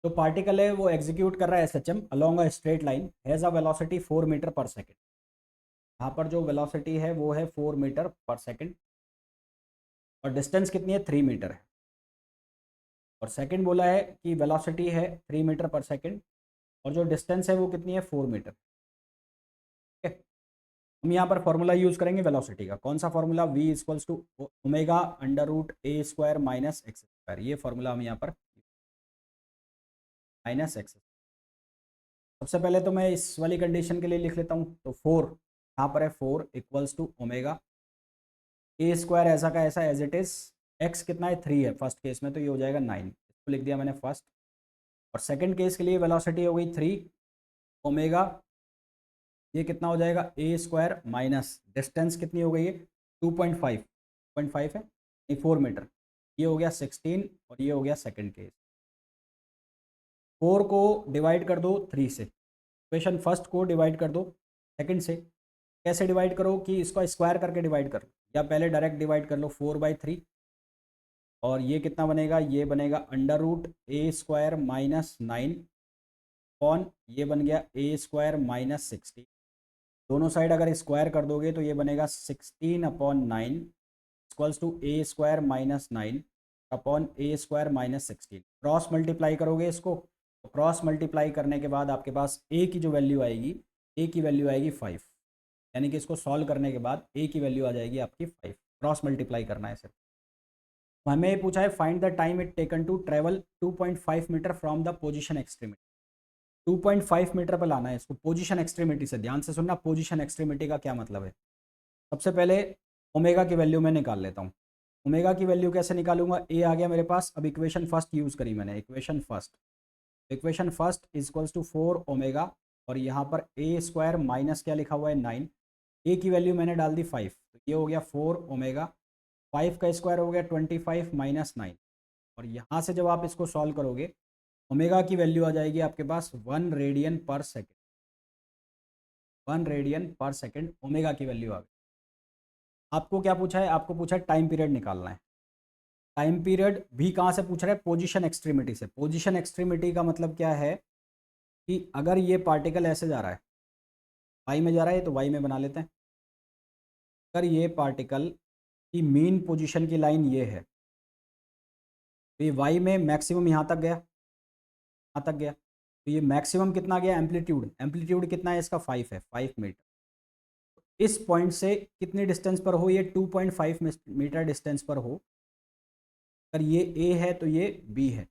जो पार्टिकल है वो एग्जीक्यूट कर रहा है SHM along a straight line, has a velocity 4 metre per second. यहाँ पर जो वेलोसिटी है वो है 4 मीटर पर सेकेंड, और डिस्टेंस कितनी है, 3 मीटर है। और सेकंड बोला है कि वेलोसिटी है 3 मीटर पर सेकेंड, और जो डिस्टेंस है वो कितनी है, 4 मीटर। ठीक है, हम यहाँ पर फॉर्मूला यूज़ करेंगे वेलोसिटी का। कौन सा formula, v equals to omega under root a square minus x square. ये फॉर्मूला हम यहाँ पर माइनस एक्स। सबसे पहले तो मैं इस वाली कंडीशन के लिए लिख लेता हूँ, तो 4 यहाँ पर है, 4 equals to omega a square ऐसा का ऐसा एज इट इज़, एक्स कितना है, 3 है फर्स्ट केस में, तो ये हो जाएगा 9, इसको लिख दिया मैंने फर्स्ट। और सेकंड केस के लिए वेलोसिटी हो गई 3 ओमेगा, ये कितना हो जाएगा, ए स्क्वायर माइनस डिस्टेंस कितनी हो गई है, 2.5 है, ये 4 मीटर, ये हो गया 16, और ये हो गया सेकंड केस। 4 को डिवाइड कर दो 3 से, इक्वेशन फर्स्ट को डिवाइड कर दो सेकंड से। कैसे डिवाइड करो कि इसको स्क्वायर करके डिवाइड कर लो, या पहले डायरेक्ट डिवाइड कर लो, 4/3, और ये कितना बनेगा, ये बनेगा under root a square minus 9 upon, ये बन गया ए स्क्वायर माइनस 60। दोनों साइड अगर स्क्वायर कर दोगे तो ये बनेगा 16/9 equals to a square minus 9 upon a square minus 16। Cross multiply करोगे इसको, तो क्रॉस मल्टीप्लाई करने के बाद आपके पास ए की जो वैल्यू आएगी, ए की वैल्यू आएगी 5, यानी कि इसको सॉल्व करने के बाद ए की वैल्यू आ जाएगी आपकी 5। क्रॉस मल्टीप्लाई करना है सिर्फ। हमें ये पूछा है find the time it taken to travel 2.5 metre from the position extremity. 2.5 metre पर लाना है इसको पोजीशन एक्सट्रीमिटी से। ध्यान से सुनना, पोजीशन एक्सट्रीमिटी का क्या मतलब है। सबसे पहले ओमेगा की वैल्यू मैं निकाल लेता हूँ। ओमेगा की वैल्यू कैसे निकालूंगा, ए आ गया मेरे पास। अब इक्वेशन फर्स्ट यूज़ करी मैंने, equation first is equals to 4 omega, और यहाँ पर ए स्क्वायर माइनस क्या लिखा हुआ है, 9। ए की वैल्यू मैंने डाल दी 5, तो ये हो गया 4 ओमेगा, 5 का स्क्वायर हो गया 25 माइनस 9। और यहाँ से जब आप इसको सॉल्व करोगे, ओमेगा की वैल्यू आ जाएगी आपके पास 1 रेडियन पर सेकेंड। 1 रेडियन पर सेकेंड ओमेगा की वैल्यू आ गई। आपको क्या पूछा है, आपको पूछा है टाइम पीरियड निकालना है। टाइम पीरियड भी कहाँ से पूछ रहा है, पोजीशन एक्सट्रीमिटी से। पोजीशन एक्सट्रीमिटी का मतलब क्या है कि अगर ये पार्टिकल ऐसे जा रहा है, वाई में जा रहा है, तो वाई में बना लेते हैं। अगर ये पार्टिकल की मीन पोजीशन की लाइन ये है, तो ये वाई में मैक्सिमम यहाँ तक गया, यहाँ तक गया, तो ये मैक्सिमम कितना गया, एम्पलीट्यूड, एम्पलीट्यूड कितना है इसका, 5 है, 5 मीटर। इस पॉइंट से कितनी डिस्टेंस पर हो, ये 2.5 मीटर डिस्टेंस पर हो। अगर ये ए है तो ये बी है।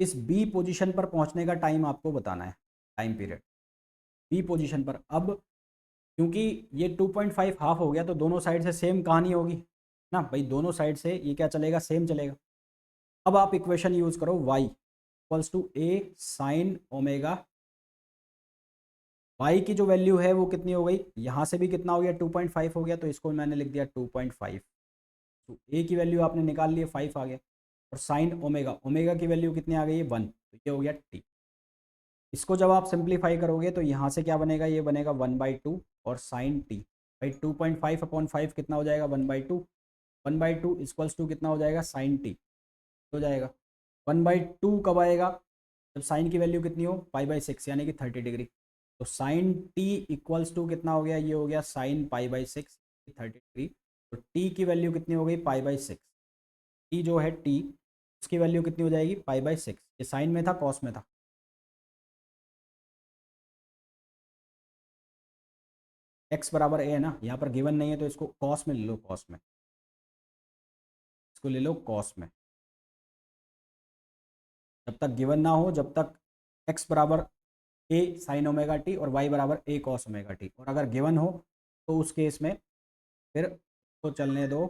इस बी पोजीशन पर पहुंचने का टाइम आपको बताना है, टाइम पीरियड बी पोजीशन पर। अब क्योंकि ये 2.5 हाफ हो गया, तो दोनों साइड से सेम कहानी होगी ना भाई, दोनों साइड से ये क्या चलेगा, सेम चलेगा। अब आप इक्वेशन यूज करो, y equals to a sine omega. y की जो वैल्यू है वो कितनी हो गई, यहाँ से भी कितना हो गया, 2.5 हो गया, तो इसको मैंने लिख दिया 2.5। तो a की वैल्यू आपने निकाल ली, 5 आ गया। और साइन ओमेगा, ओमेगा की वैल्यू कितनी आ गई है, 1, तो ये हो गया t। इसको जब आप सिंप्लीफाई करोगे तो यहाँ से क्या बनेगा, ये बनेगा 1/2 और साइन टी। भाई 2.5/5 कितना हो जाएगा, 1/2। 1/2 इक्वल्स टू कितना हो जाएगा, साइन टी हो जाएगा। 1/2 कब आएगा, जब साइन की वैल्यू कितनी हो, π/6, यानी कि 30 डिग्री। तो साइन टी इक्वल्स टू कितना हो गया, ये हो गया साइन π/6, 30 डिग्री। तो टी की वैल्यू कितनी हो गई, π/6। टी जो है टी, उसकी वैल्यू कितनी हो जाएगी, π/6। ये साइन में था, कॉस में था, एक्स बराबर ए है ना, यहाँ पर गिवन नहीं है, तो इसको कॉस में ले लो, कॉस में, इसको ले लो कॉस में। जब तक गिवन ना हो, जब तक एक्स बराबर ए साइन ओमेगा टी और वाई बराबर ए कॉस ओमेगा टी। और अगर गिवन हो तो उस केस में फिर तो चलने दो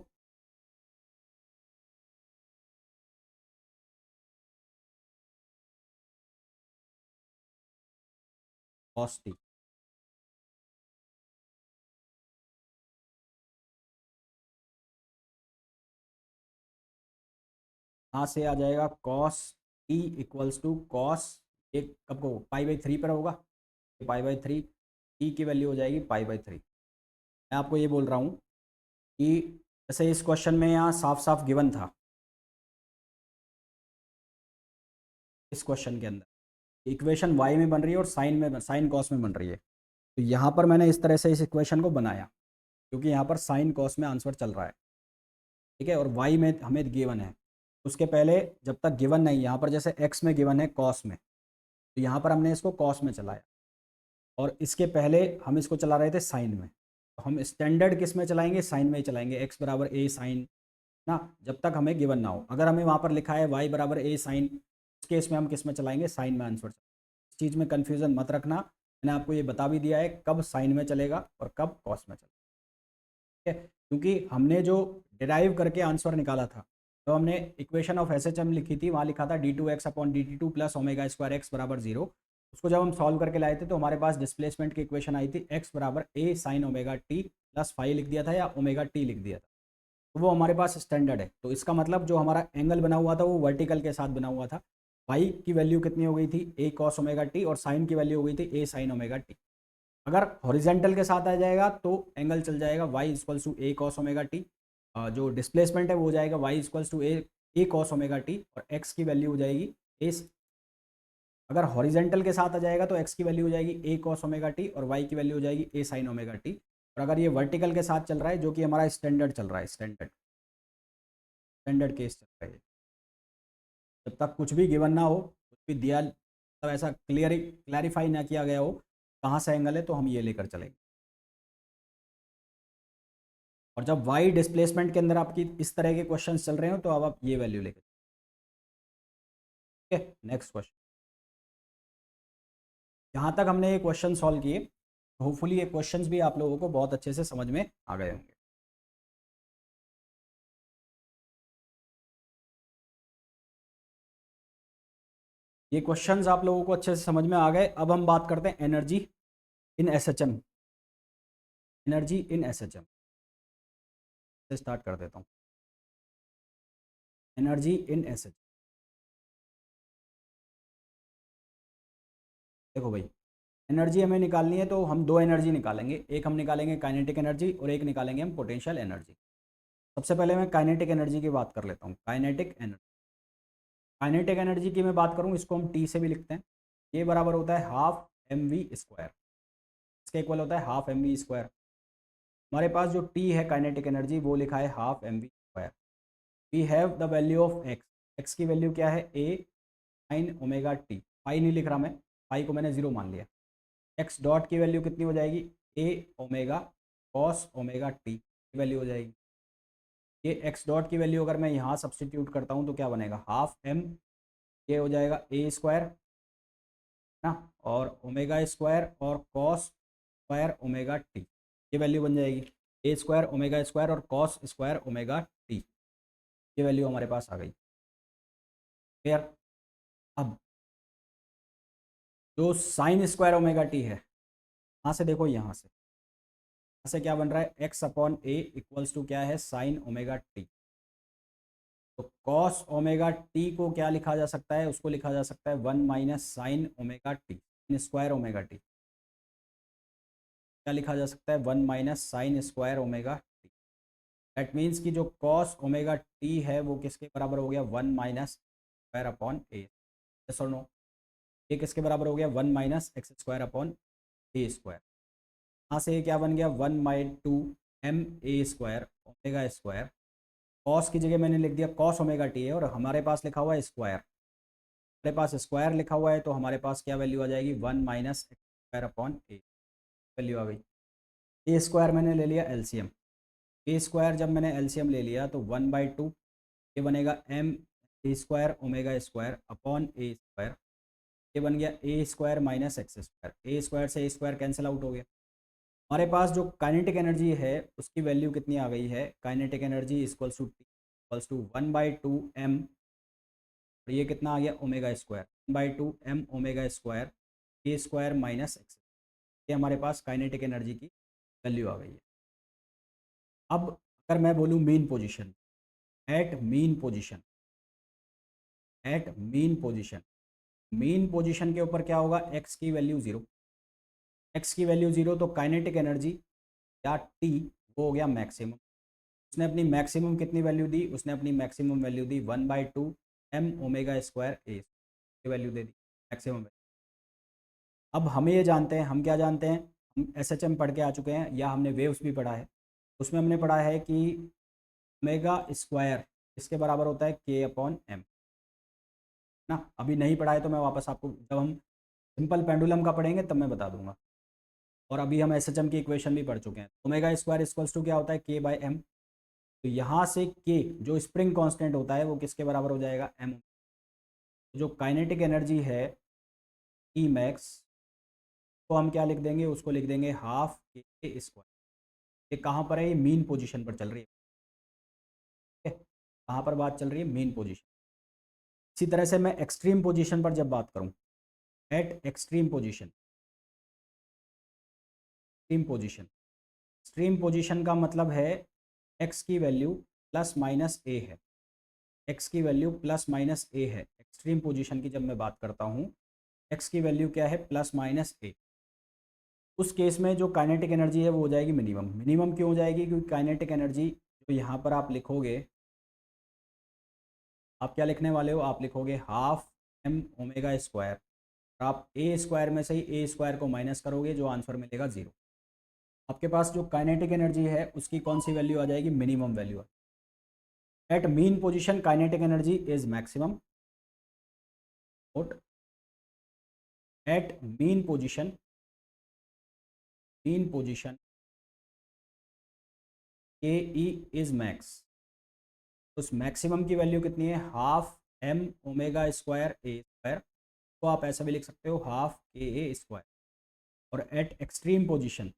कॉस टी। यहाँ से आ जाएगा cos t equals to cos, एक कब को पाई/3 पर होगा, पाई/3, टी की वैल्यू हो जाएगी पाई/3। मैं आपको ये बोल रहा हूँ कि जैसे इस क्वेश्चन में यहाँ साफ साफ गिवन था, इस क्वेश्चन के अंदर इक्वेशन वाई में बन रही है और साइन कॉस में बन रही है। तो यहाँ पर मैंने इस तरह से इस इक्वेशन को बनाया, क्योंकि यहाँ पर साइन कॉस में आंसर चल रहा है, ठीक है, और वाई में हमें गिवन है। उसके पहले जब तक गिवन नहीं, यहाँ पर जैसे एक्स में गिवन है कॉस में, तो यहाँ पर हमने इसको कॉस में चलाया, और इसके पहले हम इसको चला रहे थे साइन में। तो हम स्टैंडर्ड किस में चलाएंगे, साइन में ही चलाएंगे, एक्स बराबर ए साइन ना, जब तक हमें गिवन ना हो। अगर हमें वहाँ पर लिखा है वाई बराबर ए साइन, उस केस में हम किस में चलाएंगे, साइन में आंसर। इस चीज़ में कन्फ्यूज़न मत रखना, मैंने आपको ये बता भी दिया है कब साइन में चलेगा और कब कॉस में चलेगा, ठीक है। क्योंकि हमने जो डिराइव करके आंसर निकाला था, तो हमने इक्वेशन ऑफ एसएचएम लिखी थी, वहाँ लिखा था d2x upon dt2 plus omega square x बराबर 0। उसको जब हम सॉल्व करके लाए थे तो हमारे पास डिस्प्लेसमेंट की इक्वेशन आई थी x बराबर a sine omega t plus phi लिख दिया था या ओमेगा टी लिख दिया था, तो वो हमारे पास स्टैंडर्ड है। तो इसका मतलब जो हमारा एंगल बना हुआ था वो वर्टिकल के साथ बना हुआ था। फाई की वैल्यू कितनी हो गई थी, a कॉस ओमेगा टी, और साइन की वैल्यू हो गई थी a साइन ओमेगा टी। अगर हॉरिजेंटल के साथ आ जाएगा तो एंगल चल जाएगा y equals to a cos omega t, जो डिस्प्लेसमेंट है वो हो जाएगा y equals to a cos omega t, और x की वैल्यू हो जाएगी ए। अगर हॉरिजेंटल के साथ आ जाएगा तो x की वैल्यू हो जाएगी ए कॉस ओमेगा टी और y की वैल्यू हो जाएगी ए साइन ओमेगा टी। और अगर ये वर्टिकल के साथ चल रहा है, जो कि हमारा स्टैंडर्ड चल रहा है, स्टैंडर्ड स्टैंडर्ड केस चल रहा है, जब तक कुछ भी गिवन ना हो, कुछ भी दिया मतलब ऐसा क्लैरिफाई ना किया गया हो कहाँ से एंगल है, तो हम ये लेकर चलेंगे। और जब वाई डिस्प्लेसमेंट के अंदर आपकी इस तरह के क्वेश्चन चल रहे हो तो अब आप ये वैल्यू लेकर, ठीक है। नेक्स्ट क्वेश्चन, यहाँ तक हमने ये क्वेश्चन सॉल्व किए, होपफुली ये क्वेश्चंस भी आप लोगों को बहुत अच्छे से समझ में आ गए होंगे। ये क्वेश्चंस आप लोगों को अच्छे से समझ में आ गए। अब हम बात करते हैं energy in SHM, energy in SHM से स्टार्ट कर देता हूँ। एनर्जी इन एसएचएम, देखो भाई, एनर्जी हमें निकालनी है तो हम दो एनर्जी निकालेंगे, एक हम निकालेंगे काइनेटिक एनर्जी और एक निकालेंगे हम पोटेंशियल एनर्जी। सबसे पहले मैं काइनेटिक एनर्जी की बात कर लेता हूँ। काइनेटिक एनर्जी, काइनेटिक एनर्जी की मैं बात करूँ, इसको हम टी से भी लिखते हैं। ये बराबर होता है हाफ एम वी स्क्वायर, इसका इक्वल होता है हाफ एम वी स्क्वायर। हमारे पास जो टी है काइनेटिक एनर्जी वो लिखा है half m v square. We have the value of x, x की वैल्यू क्या है, a sine omega t, pi नहीं लिख रहा मैं, पाई को मैंने जीरो मान लिया। एक्स डॉट की वैल्यू कितनी हो जाएगी, ए ओमेगा कॉस ओमेगा टी की वैल्यू हो जाएगी। ये एक्स डॉट की वैल्यू अगर मैं यहाँ सब्सटीट्यूट करता हूँ तो क्या बनेगा, हाफ एम, ये हो जाएगा ए स्क्वायर ना, और ओमेगा स्क्वायर और कॉस स्क्वायर ओमेगा टी, ये वैल्यू बन जाएगी। ए स्क्वायर ओमेगा स्क्वायर और कॉस स्क्वायर ओमेगा टी, ये वैल्यू हमारे पास आ गई। क्लियर। अब जो साइन स्क्वायर ओमेगा टी है, यहाँ से देखो, यहाँ से क्या बन रहा है, x upon a equals to क्या है, साइन ओमेगा टी। तो कॉस ओमेगा टी को क्या लिखा जा सकता है, उसको लिखा जा सकता है 1 minus sign omega T, square omega T, क्या लिखा जा सकता है, 1 minus sign square omega T. That means कि जो कॉस ओमेगा टी है वो किसके बराबर हो गया, 1 minus square upon a. Yes और नो, ये किसके बराबर हो गया, 1 minus x square upon a square. यहाँ से ये क्या बन गया, 1/2 m a square omega square, cos की जगह मैंने लिख दिया कॉस ओमेगा टी है और हमारे पास लिखा हुआ है स्क्वायर, हमारे पास स्क्वायर लिखा हुआ है तो हमारे पास क्या वैल्यू आ जाएगी, 1 माइनस एक्स स्क्वायर अपॉन ए, वैल्यू आ गई। ए स्क्वायर मैंने ले लिया एलसीएम, ए स्क्वायर जब मैंने एलसीएम ले लिया तो 1/2 ये बनेगा m a square omega square upon a square, ये बन गया a square minus x square, a square से ए स्क्वायर कैंसिल आउट हो गया। हमारे पास जो काइनेटिक एनर्जी है उसकी वैल्यू कितनी आ गई है, kinetic energy equals to 1/2 m, और ये कितना आ गया, omega square, 1/2 m omega square a square minus x, ये हमारे पास काइनेटिक एनर्जी की वैल्यू आ गई है। अब अगर मैं बोलूँ mean position, at mean position, at mean position. Mean position के ऊपर क्या होगा, एक्स की वैल्यू 0, एक्स की वैल्यू 0 तो काइनेटिक एनर्जी या टी वो हो गया मैक्सिमम। उसने अपनी मैक्सिमम कितनी वैल्यू दी, उसने अपनी maximum value the 1/2 m⍵² A value they the maximum. अब हमें ये जानते हैं, हम क्या जानते हैं, हम एसएचएम पढ़ के आ चुके हैं या हमने वेव्स भी पढ़ा है। उसमें हमने पढ़ा है कि ओमेगा स्क्वायर इसके बराबर होता है k/m ना। अभी नहीं पढ़ा है तो मैं वापस आपको, जब हम सिंपल पेंडुलम का पढ़ेंगे तब मैं बता दूंगा। और अभी हम एसएचएम की इक्वेशन भी पढ़ चुके हैं। ओमेगा स्क्वायर इक्वल्स टू क्या होता है, k/m। तो यहाँ से k जो स्प्रिंग कांस्टेंट होता है वो किसके बराबर हो जाएगा, m। जो काइनेटिक एनर्जी है ई मैक्स तो हम क्या लिख देंगे, उसको लिख देंगे हाफ k स्क्वायर। ये कहाँ पर है, ये मीन पोजीशन पर चल रही है। ठीक है, कहाँ पर बात चल रही है, मीन पोजीशन। इसी तरह से मैं एक्सट्रीम पोजीशन पर जब बात करूँ, eight extreme position, extreme position, extreme position का मतलब है एक्स की वैल्यू प्लस माइनस ए है, एक्स की वैल्यू प्लस माइनस ए है। एक्सट्रीम पोजीशन की जब मैं बात करता हूँ, एक्स की वैल्यू क्या है, प्लस माइनस ए। उस केस में जो काइनेटिक एनर्जी है वो हो जाएगी मिनिमम। मिनिमम क्यों हो जाएगी, क्योंकि काइनेटिक एनर्जी जो यहाँ पर आप लिखोगे, आप क्या लिखने वाले हो, आप लिखोगे हाफ m⍵²। आप ए स्क्वायर में से ही ए स्क्वायर को माइनस करोगे, जो आंसर मिलेगा 0। आपके पास जो काइनेटिक एनर्जी है उसकी कौन सी वैल्यू आ जाएगी, minimum value. At mean position kinetic energy is maximum. Note, at mean position, mean position K E is max. उस मैक्सिमम की वैल्यू कितनी है, हाफ m⍵² ए स्क्वायर। तो आप ऐसा भी लिख सकते हो हाफ k a स्क्वायर। और eight extreme position,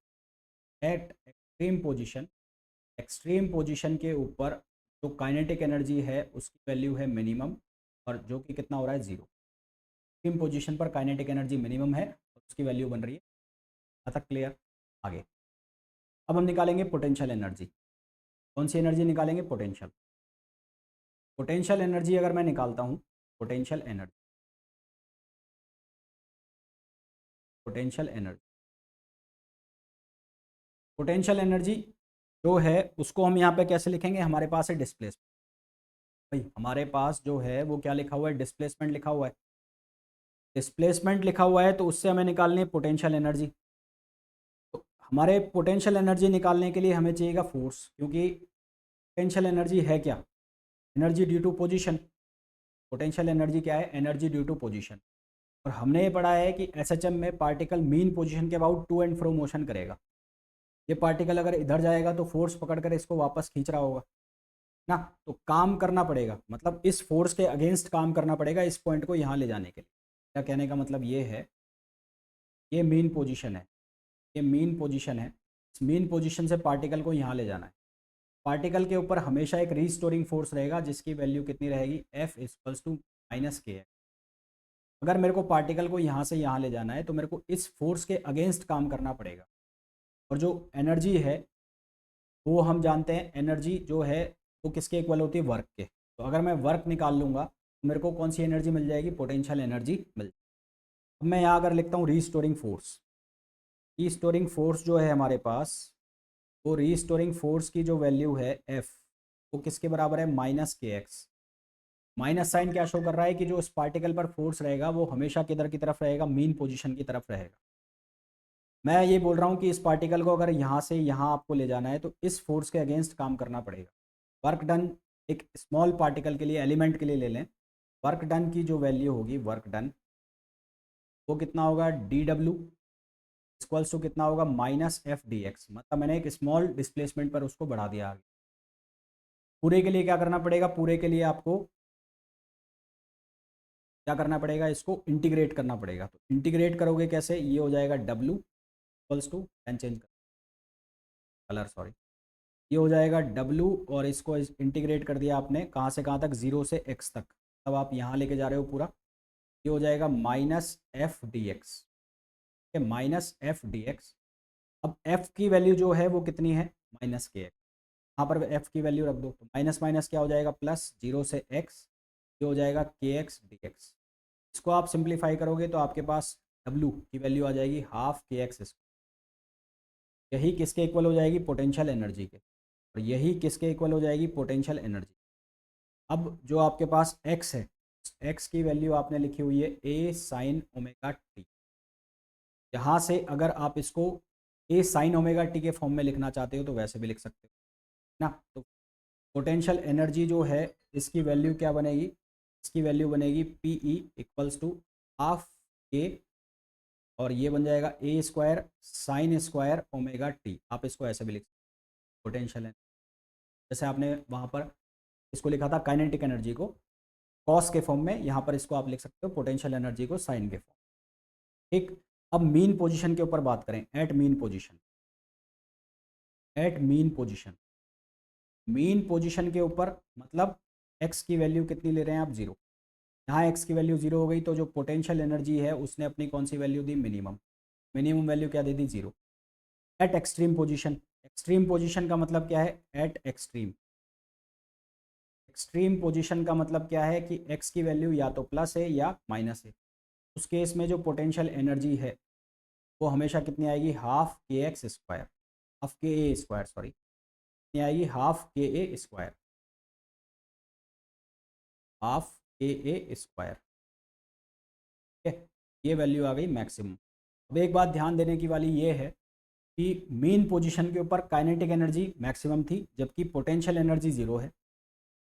eight extreme position, extreme position के ऊपर जो काइनेटिक एनर्जी है उसकी वैल्यू है मिनिमम, और जो कि कितना हो रहा है, 0। एक्सट्रीम पोजीशन पर काइनेटिक एनर्जी मिनिमम है और उसकी वैल्यू बन रही है। यहाँ तक क्लियर। आगे अब हम निकालेंगे पोटेंशियल एनर्जी। कौन सी एनर्जी निकालेंगे, पोटेंशियल। पोटेंशियल एनर्जी अगर मैं निकालता हूँ, potential energy, potential energy, potential energy जो है उसको हम यहाँ पे कैसे लिखेंगे, हमारे पास है डिस्प्लेसमेंट। भाई हमारे पास जो है वो क्या लिखा हुआ है, डिस्प्लेसमेंट लिखा हुआ है। डिस्प्लेसमेंट लिखा हुआ है तो उससे हमें निकालनी है पोटेंशियल एनर्जी। तो हमारे पोटेंशियल एनर्जी निकालने के लिए हमें चाहिएगा फोर्स, क्योंकि पोटेंशियल एनर्जी है क्या, energy due to position. Potential energy क्या है, एनर्जी ड्यू टू पोजीशन। और हमने ये पढ़ा है कि एसएचएम में पार्टिकल मीन पोजीशन के about to and fro motion करेगा। ये पार्टिकल अगर इधर जाएगा तो फोर्स पकड़कर इसको वापस खींच रहा होगा ना, तो काम करना पड़ेगा, मतलब इस फोर्स के अगेंस्ट काम करना पड़ेगा इस पॉइंट को यहाँ ले जाने के लिए। क्या कहने का मतलब ये है, ये मीन पोजीशन है, ये मीन पोजीशन है। इस मीन पोजीशन से पार्टिकल को यहाँ ले जाना है। पार्टिकल के ऊपर हमेशा एक रीस्टोरिंग फोर्स रहेगा जिसकी वैल्यू कितनी रहेगी, F इक्वल्स टू माइनस के। अगर मेरे को पार्टिकल को यहाँ से यहाँ ले जाना है तो मेरे को इस फोर्स के अगेंस्ट काम करना पड़ेगा। और जो एनर्जी है वो हम जानते हैं, एनर्जी जो है वो किसके इक्वल होती है, वर्क के। तो अगर मैं वर्क निकाल लूँगा तो मेरे को कौन सी एनर्जी मिल जाएगी, पोटेंशियल एनर्जी मिल जाएगी। अब मैं यहाँ अगर लिखता हूँ रीस्टोरिंग फोर्स, रीस्टोरिंग फोर्स जो है हमारे पास, वो रीस्टोरिंग फोर्स की जो वैल्यू है F वो किसके बराबर है, माइनस के एक्स। माइनस साइन क्या शो कर रहा है कि जो इस पार्टिकल पर फोर्स रहेगा वो हमेशा किधर की तरफ रहेगा, मीन पोजीशन की तरफ रहेगा। मैं ये बोल रहा हूँ कि इस पार्टिकल को अगर यहाँ से यहाँ आपको ले जाना है तो इस फोर्स के अगेंस्ट काम करना पड़ेगा। वर्क डन, एक स्मॉल पार्टिकल के लिए, एलिमेंट के लिए ले लें, वर्क डन की जो वैल्यू होगी, वर्क डन वो कितना होगा, dW इक्वल्स टू कितना होगा, माइनस F/dx। मतलब मैंने एक स्मॉल डिस्प्लेसमेंट पर उसको बढ़ा दिया आगे। पूरे के लिए क्या करना पड़ेगा, पूरे के लिए आपको क्या करना पड़ेगा, इसको इंटीग्रेट करना पड़ेगा। तो इंटीग्रेट करोगे कैसे, ये हो जाएगा W equals to, pen change कर, कलर सॉरी, ये हो जाएगा W और इसको इंटीग्रेट कर दिया आपने कहाँ से कहाँ तक, 0 से x तक। तब आप यहाँ लेके जा रहे हो पूरा, ये हो जाएगा माइनस F/dx, माइनस F/dx। अब F की वैल्यू जो है वो कितनी है, माइनस के एक्स। यहाँ पर F की वैल्यू रख दो तो माइनस माइनस क्या हो जाएगा, प्लस, 0 से x, ये हो जाएगा के एक्स डी एक्स। इसको आप सिंप्लीफाई करोगे तो आपके पास W की वैल्यू आ जाएगी हाफ के एक्स स्क्वायर। यही किसके इक्वल हो जाएगी? पोटेंशियल एनर्जी के। और यही किसके इक्वल हो जाएगी? Potential energy. अब जो आपके पास x है, x की वैल्यू आपने लिखी हुई है a साइन ओमेगा टी। यहाँ से अगर आप इसको a साइन ओमेगा टी के फॉर्म में लिखना चाहते हो तो वैसे भी लिख सकते हो ना। तो पोटेंशियल एनर्जी जो है इसकी वैल्यू क्या बनेगी? इसकी वैल्यू बनेगी P E equals to half k, और ये बन जाएगा a square sine square omega t. आप इसको ऐसे भी लिख सकते हो पोटेंशियल एनर्जी। जैसे आपने वहाँ पर इसको लिखा था काइनेटिक एनर्जी को कॉस के फॉर्म में, यहाँ पर इसको आप लिख सकते हो पोटेंशियल एनर्जी को साइन के फॉर्म। ठीक, अब मीन पोजीशन के ऊपर बात करें। At mean position, at mean position, mean position के ऊपर मतलब एक्स की वैल्यू कितनी ले रहे हैं आप? 0। यहाँ एक्स की वैल्यू 0 हो गई तो जो पोटेंशियल एनर्जी है उसने अपनी कौन सी वैल्यू दी? मिनिमम। मिनिमम वैल्यू क्या दे दी? 0। Eight extreme position, extreme position का मतलब क्या है? एट एक्सट्रीम, एक्सट्रीम पोजीशन का मतलब क्या है कि x की वैल्यू या तो प्लस है या माइनस है। उस केस में जो पोटेंशियल एनर्जी है वो हमेशा कितनी आएगी? Half k x square, half के ए स्क्वायर, सॉरी, कितनी आएगी? हाफ के ए स्क्वायर, हाफ के ए स्क्वायर। ठीक है, ये वैल्यू आ गई मैक्सिमम। अब एक बात ध्यान देने की वाली ये है कि मीन पोजीशन के ऊपर काइनेटिक एनर्जी मैक्सिमम थी जबकि पोटेंशियल एनर्जी 0 है,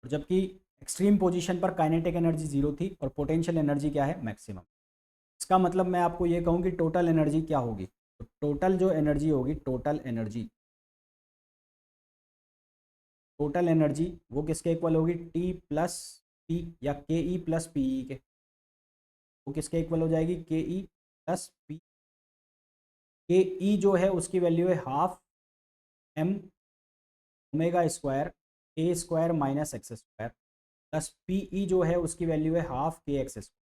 और जबकि एक्सट्रीम पोजीशन पर काइनेटिक एनर्जी 0 थी और पोटेंशियल एनर्जी क्या है? मैक्सिमम। इसका मतलब मैं आपको ये कहूँ कि टोटल एनर्जी क्या होगी? तो टोटल जो एनर्जी होगी, टोटल एनर्जी, टोटल एनर्जी वो किसके इक्वल होगी? टी प्लस पी या के ई प्लस पी ई के। वो किसके इक्वल हो जाएगी? के ई प्लस पी। के ई जो है उसकी वैल्यू है half m omega square a square minus x square, plus P E जो है उसकी वैल्यू है half k x square.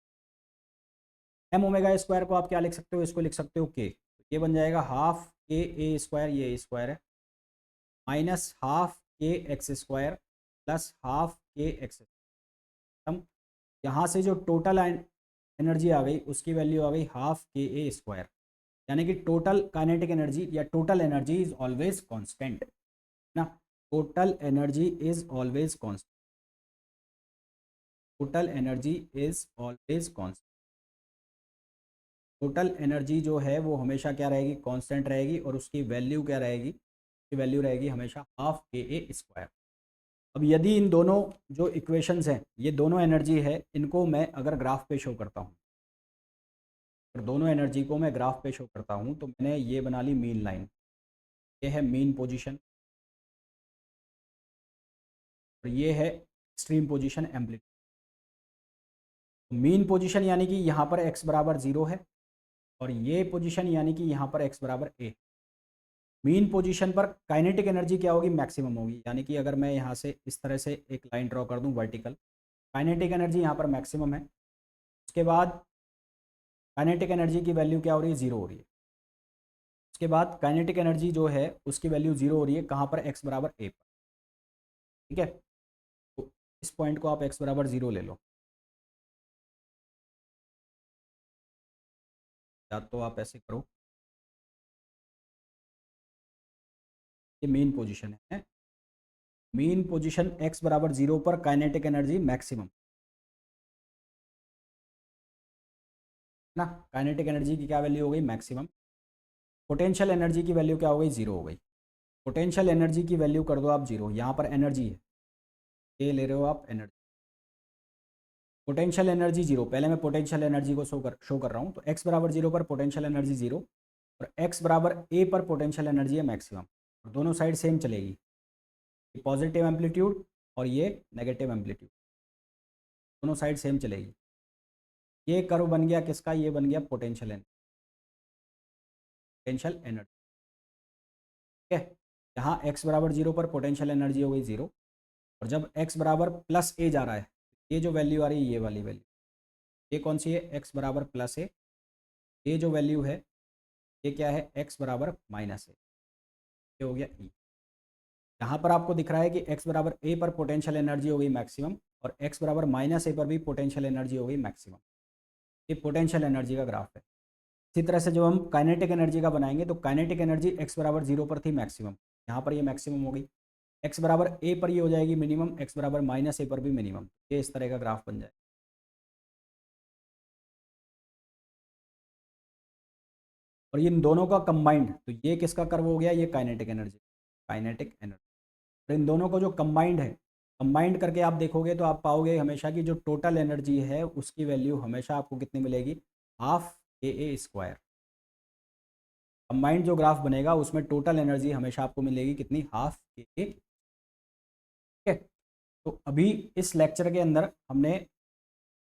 M omega square को आप क्या लिख सकते हो? इसको लिख सकते हो के। ये बन जाएगा हाफ के ए स्क्वायर, ये स्क्वायर है, minus half k x square plus half k x. हम यहाँ से जो टोटल एनर्जी आ गई उसकी वैल्यू आ गई हाफ के ए स्क्वायर। यानी कि टोटल काइनेटिक एनर्जी या total energy is always constant ना। Total energy is always constant, total energy is always constant. Total energy जो है वो हमेशा क्या रहेगी? कांस्टेंट रहेगी, और उसकी वैल्यू क्या रहेगी? उसकी वैल्यू रहेगी हमेशा हाफ के ए स्क्वायर। अब यदि इन दोनों जो इक्वेशंस हैं, ये दोनों एनर्जी है, इनको मैं अगर ग्राफ पे शो करता हूँ, अगर दोनों एनर्जी को मैं ग्राफ पे शो करता हूँ तो मैंने ये बना ली मीन लाइन। ये है मीन पोजीशन और ये है extreme position amplitude. Mean position यानी कि यहाँ पर x बराबर 0 है, और ये पोजीशन यानी कि यहाँ पर x बराबर a। मीन पोजीशन पर काइनेटिक एनर्जी क्या होगी? मैक्सिमम होगी। यानी कि अगर मैं यहाँ से इस तरह से एक लाइन ड्रॉ कर दूँ वर्टिकल, काइनेटिक एनर्जी यहाँ पर मैक्सिमम है। उसके बाद काइनेटिक एनर्जी की वैल्यू क्या हो रही है? 0 हो रही है। उसके बाद काइनेटिक एनर्जी जो है उसकी वैल्यू 0 हो रही है कहाँ पर? x बराबर a पर। ठीक है, तो इस पॉइंट को आप x बराबर 0 ले लो, या तो आप ऐसे करो, ये मेन पोजीशन है। मेन पोजीशन x बराबर 0 पर काइनेटिक एनर्जी मैक्सिमम ना। काइनेटिक एनर्जी की क्या वैल्यू हो गई? मैक्सिमम। पोटेंशियल एनर्जी की वैल्यू क्या हो गई? 0 हो गई। पोटेंशियल एनर्जी की वैल्यू कर दो आप 0। यहाँ पर एनर्जी है, ये ले रहे हो आप एनर्जी। पोटेंशियल एनर्जी 0, पहले मैं पोटेंशियल एनर्जी को शो कर रहा हूँ। तो x बराबर 0 पर पोटेंशियल एनर्जी 0, और x बराबर a पर पोटेंशियल एनर्जी है मैक्सिमम। और दोनों साइड सेम चलेगी, ये पॉजिटिव एम्पलीट्यूड और ये नेगेटिव एम्पलीट्यूड, दोनों साइड सेम चलेगी। ये कर्व बन गया किसका? ये बन गया पोटेंशियल एनर्जी, पोटेंशियल एनर्जी। ठीक है, यहाँ x बराबर 0 पर पोटेंशियल एनर्जी हो गई 0, और जब x बराबर प्लस a जा रहा है, ये जो वैल्यू आ रही है ये वाली वैल्यू, ये कौन सी है? x बराबर प्लस a। ये जो वैल्यू है ये क्या है? x बराबर माइनस a। ये हो गया e। यहाँ पर आपको दिख रहा है कि x बराबर a पर पोटेंशियल एनर्जी हो गई मैक्सिमम, और x बराबर -a पर भी पोटेंशियल एनर्जी हो गई मैक्सिमम। ये पोटेंशियल एनर्जी का ग्राफ है। इसी तरह से जब हम काइनेटिक एनर्जी का बनाएंगे तो काइनेटिक एनर्जी x बराबर 0 पर थी मैक्सिमम, यहाँ पर ये मैक्सिमम हो गई। x बराबर a पर ये हो जाएगी मिनिमम, x बराबर -a पर भी मिनिमम। ये इस तरह का ग्राफ बन जाए। और इन दोनों का कंबाइंड, तो ये किसका कर्व हो गया, ये काइनेटिक एनर्जी, काइनेटिक एनर्जी। तो इन दोनों को जो कंबाइंड है, कंबाइंड करके आप देखोगे तो आप पाओगे हमेशा कि जो टोटल एनर्जी है उसकी वैल्यू हमेशा आपको कितनी मिलेगी, हाफ AA²। कंबाइंड जो ग्राफ बनेगा उसमें टोटल एनर्जी हमेशा आपको मिलेगी कितनी, हाफ AA। ठीक है। तो अभी इस लेक्चर के अंदर हमने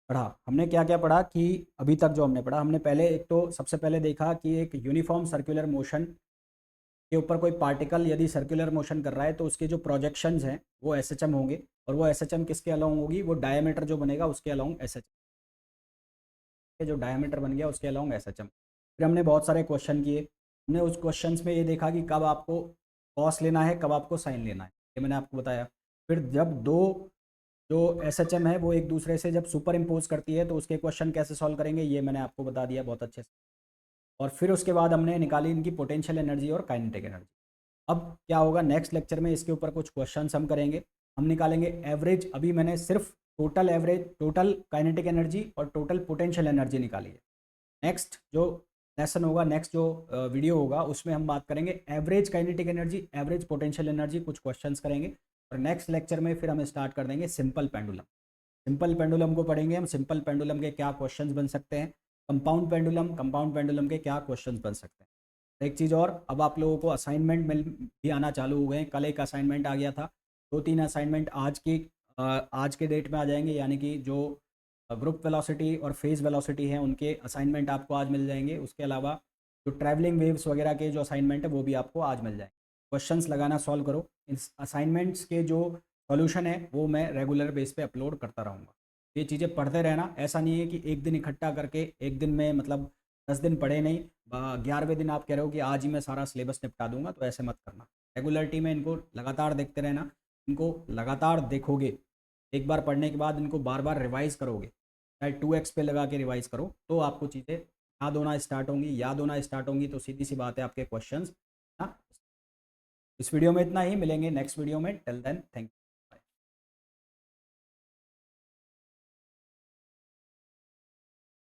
पढ़ा, हमने क्या क्या पढ़ा कि अभी तक जो हमने पढ़ा, हमने पहले एक तो सबसे पहले देखा कि एक यूनिफॉर्म सर्कुलर मोशन के ऊपर कोई पार्टिकल यदि सर्कुलर मोशन कर रहा है तो उसके जो प्रोजेक्शंस हैं वो एसएचएम होंगे, और वो एसएचएम किसके अलोंग होगी, वो डायमीटर जो बनेगा उसके अलोंग एसएचएम, जो डायमीटर बन गया उसके अलोंग एसएचएम। फिर हमने बहुत सारे क्वेश्चन किए, हमने उस क्वेश्चंस में ये देखा कि कब आपको कॉस लेना है, कब आपको साइन लेना है, ये मैंने आपको बताया। फिर जब दो जो एसएचएम है वो एक दूसरे से जब सुपर इम्पोज करती है तो उसके क्वेश्चन कैसे सॉल्व करेंगे, ये मैंने आपको बता दिया बहुत अच्छे से। और फिर उसके बाद हमने निकाली इनकी पोटेंशियल एनर्जी और काइनेटिक एनर्जी। अब क्या होगा नेक्स्ट लेक्चर में, इसके ऊपर कुछ क्वेश्चंस हम करेंगे, हम निकालेंगे एवरेज। अभी मैंने सिर्फ total average, total kinetic energy और टोटल पोटेंशियल एनर्जी निकाली है। नेक्स्ट जो लेसन होगा, नेक्स्ट जो वीडियो होगा उसमें हम बात करेंगे average kinetic energy, average potential energy, कुछ क्वेश्चंस करेंगे। और नेक्स्ट लेक्चर में फिर हम स्टार्ट कर देंगे सिंपल पेंडुलम। सिंपल पेंडुलम को पढ़ेंगे हम, सिंपल पेंडुलम के क्या क्वेश्चंस बन सकते हैं, कंपाउंड पेंडुलम, कंपाउंड पेंडुलम के क्या क्वेश्चंस बन सकते हैं। एक चीज़ और, अब आप लोगों को असाइनमेंट मिल भी आना चालू हो गए हैं। कल एक असाइनमेंट आ गया था, 2-3 असाइनमेंट आज के डेट में आ जाएंगे, यानी कि जो ग्रुप वेलोसिटी और फेज वेलोसिटी है उनके असाइनमेंट आपको आज मिल जाएंगे। उसके अलावा जो ट्रैवलिंग वेव्स वगैरह के जो असाइनमेंट है वो भी आपको आज मिल जाएंगे। क्वेश्चंस लगाना, सॉल्व करो। इस असाइनमेंट्स के जो सॉल्यूशन है वो मैं रेगुलर बेस पे अपलोड करता रहूँगा। ये चीज़ें पढ़ते रहना, ऐसा नहीं है कि एक दिन इकट्ठा करके एक दिन में मतलब 10 दिन पढ़े नहीं, 11वें दिन आप कह रहे हो कि आज ही मैं सारा सिलेबस निपटा दूंगा, तो ऐसे मत करना। रेगुलरिटी में इनको लगातार देखते रहना, इनको लगातार देखोगे, एक बार पढ़ने के बाद इनको बार बार रिवाइज़ करोगे, चाहे 2x पे लगा के रिवाइज़ करो, तो आपको चीज़ें याद होना स्टार्ट होंगी। याद होना स्टार्ट होंगी तो सीधी सी बात है आपके क्वेश्चंस। हाँ, इस वीडियो में इतना ही, मिलेंगे नेक्स्ट वीडियो में। Till then, thank you.